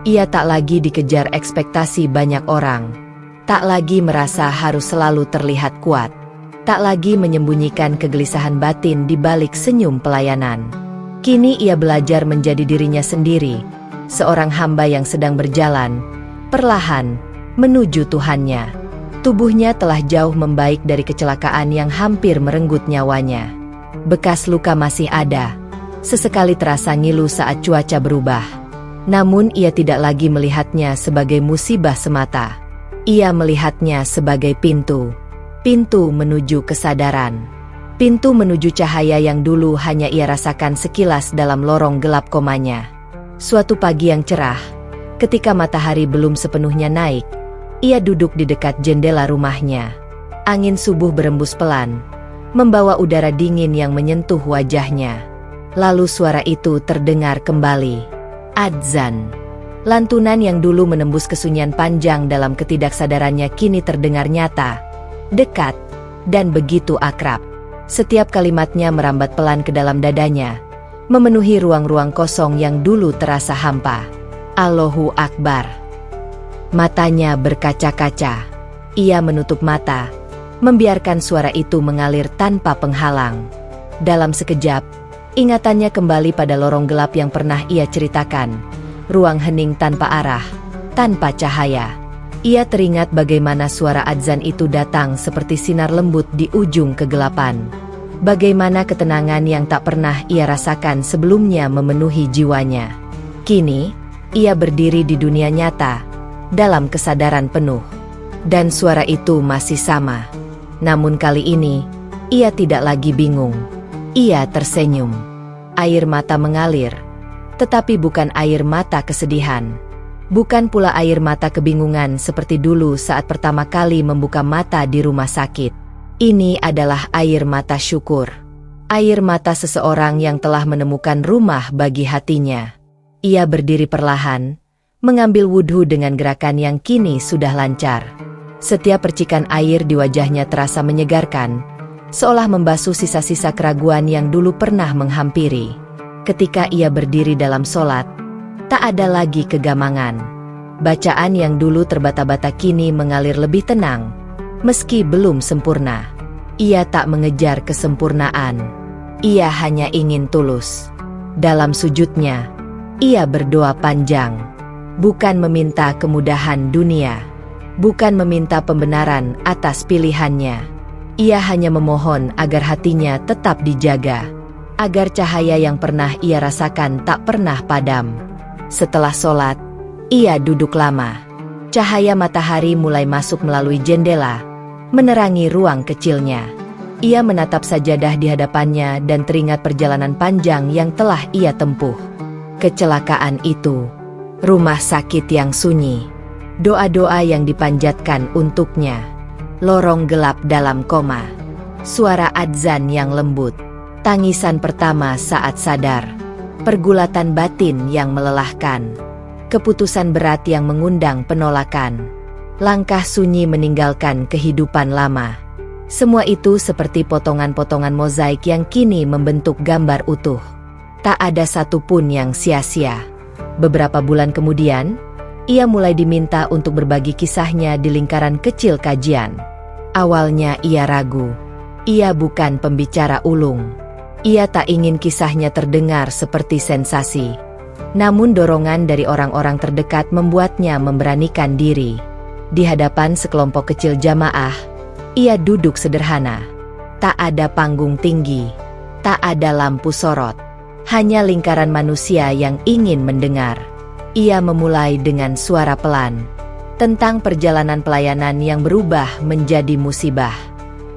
Speaker 1: Ia tak lagi dikejar ekspektasi banyak orang. Tak lagi merasa harus selalu terlihat kuat. Tak lagi menyembunyikan kegelisahan batin di balik senyum pelayanan. Kini ia belajar menjadi dirinya sendiri, seorang hamba yang sedang berjalan, perlahan, menuju Tuhannya. Tubuhnya telah jauh membaik dari kecelakaan yang hampir merenggut nyawanya. Bekas luka masih ada, sesekali terasa ngilu saat cuaca berubah. Namun ia tidak lagi melihatnya sebagai musibah semata. Ia melihatnya sebagai pintu. Pintu menuju kesadaran. Pintu menuju cahaya yang dulu hanya ia rasakan sekilas dalam lorong gelap komanya. Suatu pagi yang cerah, Ketika matahari belum sepenuhnya naik, ia duduk di dekat jendela rumahnya. Angin subuh berembus pelan, membawa udara dingin yang menyentuh wajahnya. Lalu suara itu terdengar kembali. Adzan. Lantunan yang dulu menembus kesunyian panjang dalam ketidaksadarannya kini terdengar nyata, dekat, dan begitu akrab. Setiap kalimatnya merambat pelan ke dalam dadanya, memenuhi ruang-ruang kosong yang dulu terasa hampa. Allahu Akbar. Matanya berkaca-kaca. Ia menutup mata, membiarkan suara itu mengalir tanpa penghalang. Dalam sekejap, ingatannya kembali pada lorong gelap yang pernah ia ceritakan. Ruang hening tanpa arah, tanpa cahaya. Ia teringat bagaimana suara adzan itu datang seperti sinar lembut di ujung kegelapan. Bagaimana ketenangan yang tak pernah ia rasakan sebelumnya memenuhi jiwanya. Kini, ia berdiri di dunia nyata, dalam kesadaran penuh. Dan suara itu masih sama. Namun kali ini, ia tidak lagi bingung. Ia tersenyum. Air mata mengalir. Tetapi bukan air mata kesedihan. Bukan pula air mata kebingungan seperti dulu saat pertama kali membuka mata di rumah sakit. Ini adalah air mata syukur. Air mata seseorang yang telah menemukan rumah bagi hatinya. Ia berdiri perlahan, mengambil wudhu dengan gerakan yang kini sudah lancar. Setiap percikan air di wajahnya terasa menyegarkan, seolah membasuh sisa-sisa keraguan yang dulu pernah menghampiri. Ketika ia berdiri dalam solat, tak ada lagi kegamangan. Bacaan yang dulu terbata-bata kini mengalir lebih tenang, meski belum sempurna. Ia tak mengejar kesempurnaan. Ia hanya ingin tulus. Dalam sujudnya, ia berdoa panjang. Bukan meminta kemudahan dunia. Bukan meminta pembenaran atas pilihannya. Ia hanya memohon agar hatinya tetap dijaga. Agar cahaya yang pernah ia rasakan tak pernah padam. Setelah sholat, ia duduk lama. Cahaya matahari mulai masuk melalui jendela, menerangi ruang kecilnya. Ia menatap sajadah di hadapannya dan teringat perjalanan panjang yang telah ia tempuh. Kecelakaan itu, rumah sakit yang sunyi, doa-doa yang dipanjatkan untuknya, lorong gelap dalam koma, suara adzan yang lembut, tangisan pertama saat sadar, pergulatan batin yang melelahkan, keputusan berat yang mengundang penolakan, langkah sunyi meninggalkan kehidupan lama. Semua itu seperti potongan-potongan mozaik yang kini membentuk gambar utuh. Tak ada satupun yang sia-sia. Beberapa bulan kemudian, ia mulai diminta untuk berbagi kisahnya di lingkaran kecil kajian. Awalnya ia ragu. Ia bukan pembicara ulung. Ia tak ingin kisahnya terdengar seperti sensasi. Namun dorongan dari orang-orang terdekat membuatnya memberanikan diri. Di hadapan sekelompok kecil jamaah, ia duduk sederhana. Tak ada panggung tinggi. Tak ada lampu sorot. Hanya lingkaran manusia yang ingin mendengar. Ia memulai dengan suara pelan. Tentang perjalanan pelayanan yang berubah menjadi musibah.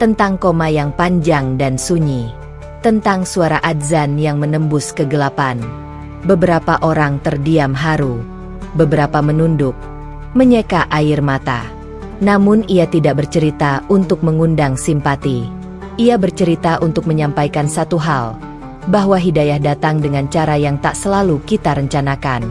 Speaker 1: Tentang koma yang panjang dan sunyi. Tentang suara adzan yang menembus kegelapan. Beberapa orang terdiam haru. Beberapa menunduk, menyeka air mata. Namun ia tidak bercerita untuk mengundang simpati. Ia bercerita untuk menyampaikan satu hal. Bahwa hidayah datang dengan cara yang tak selalu kita rencanakan.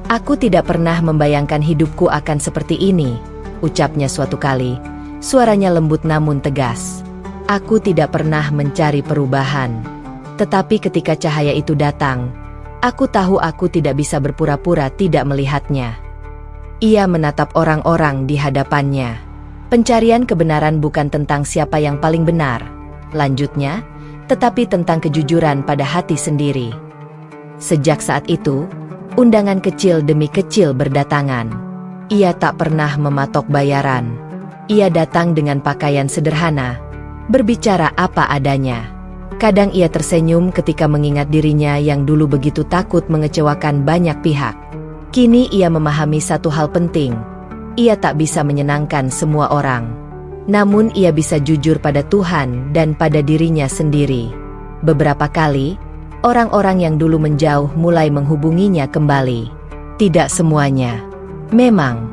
Speaker 1: Aku tidak pernah membayangkan hidupku akan seperti ini, ucapnya suatu kali. Suaranya lembut namun tegas. Aku tidak pernah mencari perubahan. Tetapi ketika cahaya itu datang, aku tahu aku tidak bisa berpura-pura tidak melihatnya. Ia menatap orang-orang di hadapannya. Pencarian kebenaran bukan tentang siapa yang paling benar, lanjutnya, tetapi tentang kejujuran pada hati sendiri. Sejak saat itu, undangan kecil demi kecil berdatangan. Ia tak pernah mematok bayaran. Ia datang dengan pakaian sederhana, berbicara apa adanya. Kadang ia tersenyum ketika mengingat dirinya yang dulu begitu takut mengecewakan banyak pihak. Kini ia memahami satu hal penting. Ia tak bisa menyenangkan semua orang. Namun ia bisa jujur pada Tuhan dan pada dirinya sendiri. Beberapa kali, orang-orang yang dulu menjauh mulai menghubunginya kembali. Tidak semuanya. Memang,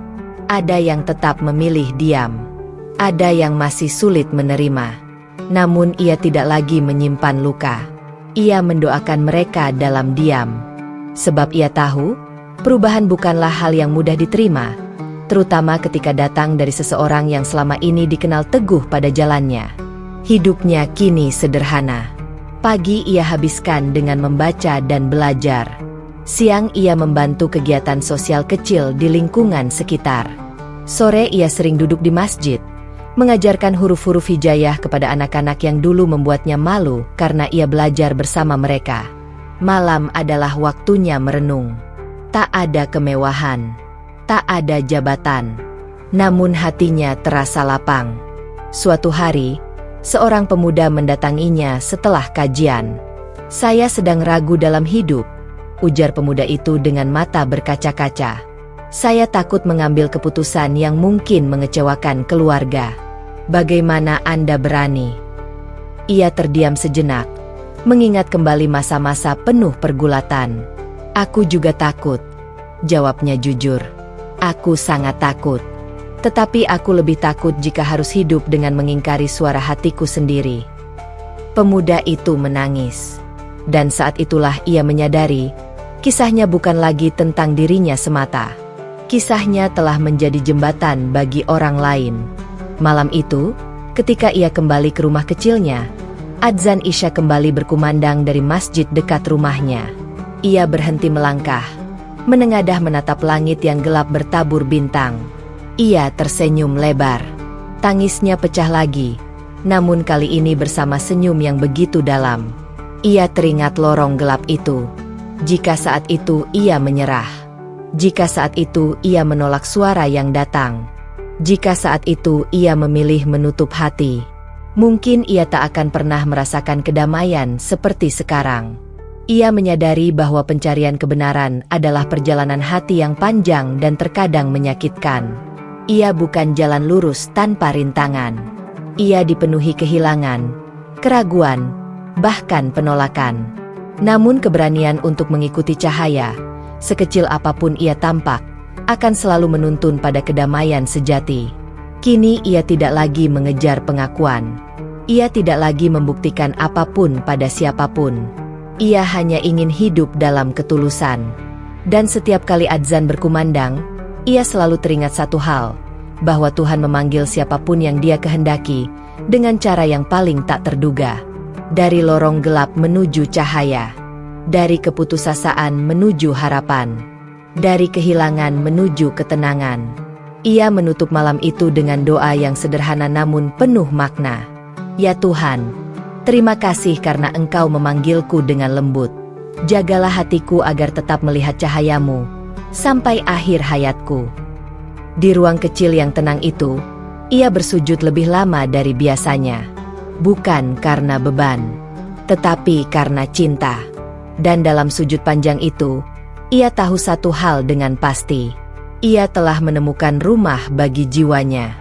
Speaker 1: ada yang tetap memilih diam. Ada yang masih sulit menerima. Namun ia tidak lagi menyimpan luka. Ia mendoakan mereka dalam diam. Sebab ia tahu, perubahan bukanlah hal yang mudah diterima, terutama ketika datang dari seseorang yang selama ini dikenal teguh pada jalannya. Hidupnya kini sederhana. Pagi ia habiskan dengan membaca dan belajar. Siang ia membantu kegiatan sosial kecil di lingkungan sekitar. Sore ia sering duduk di masjid, mengajarkan huruf-huruf hijayah kepada anak-anak yang dulu membuatnya malu karena ia belajar bersama mereka. Malam adalah waktunya merenung. Tak ada kemewahan, tak ada jabatan, namun hatinya terasa lapang. Suatu hari, seorang pemuda mendatanginya setelah kajian. "Saya sedang ragu dalam hidup," ujar pemuda itu dengan mata berkaca-kaca. "Saya takut mengambil keputusan yang mungkin mengecewakan keluarga. Bagaimana Anda berani?" Ia terdiam sejenak, mengingat kembali masa-masa penuh pergulatan. "Aku juga takut," jawabnya jujur. "Aku sangat takut. Tetapi aku lebih takut jika harus hidup dengan mengingkari suara hatiku sendiri." Pemuda itu menangis. Dan saat itulah ia menyadari, kisahnya bukan lagi tentang dirinya semata. Kisahnya telah menjadi jembatan bagi orang lain. Malam itu, ketika ia kembali ke rumah kecilnya, adzan Isya kembali berkumandang dari masjid dekat rumahnya. Ia berhenti melangkah, menengadah menatap langit yang gelap bertabur bintang. Ia tersenyum lebar. Tangisnya pecah lagi, namun kali ini bersama senyum yang begitu dalam. Ia teringat lorong gelap itu. Jika saat itu ia menyerah, jika saat itu ia menolak suara yang datang, jika saat itu ia memilih menutup hati, mungkin ia tak akan pernah merasakan kedamaian seperti sekarang. Ia menyadari bahwa pencarian kebenaran adalah perjalanan hati yang panjang dan terkadang menyakitkan. Ia bukan jalan lurus tanpa rintangan. Ia dipenuhi kehilangan, keraguan, bahkan penolakan. Namun keberanian untuk mengikuti cahaya, sekecil apapun ia tampak, akan selalu menuntun pada kedamaian sejati. Kini ia tidak lagi mengejar pengakuan. Ia tidak lagi membuktikan apapun pada siapapun. Ia hanya ingin hidup dalam ketulusan. Dan setiap kali adzan berkumandang, ia selalu teringat satu hal, bahwa Tuhan memanggil siapapun yang dia kehendaki, dengan cara yang paling tak terduga. Dari lorong gelap menuju cahaya. Dari keputusasaan menuju harapan. Dari kehilangan menuju ketenangan. Ia menutup malam itu dengan doa yang sederhana namun penuh makna. "Ya Tuhan, terima kasih karena Engkau memanggilku dengan lembut. Jagalah hatiku agar tetap melihat cahaya-Mu sampai akhir hayatku." Di ruang kecil yang tenang itu, ia bersujud lebih lama dari biasanya. Bukan karena beban, tetapi karena cinta. Dan dalam sujud panjang itu, ia tahu satu hal dengan pasti. Ia telah menemukan rumah bagi jiwanya.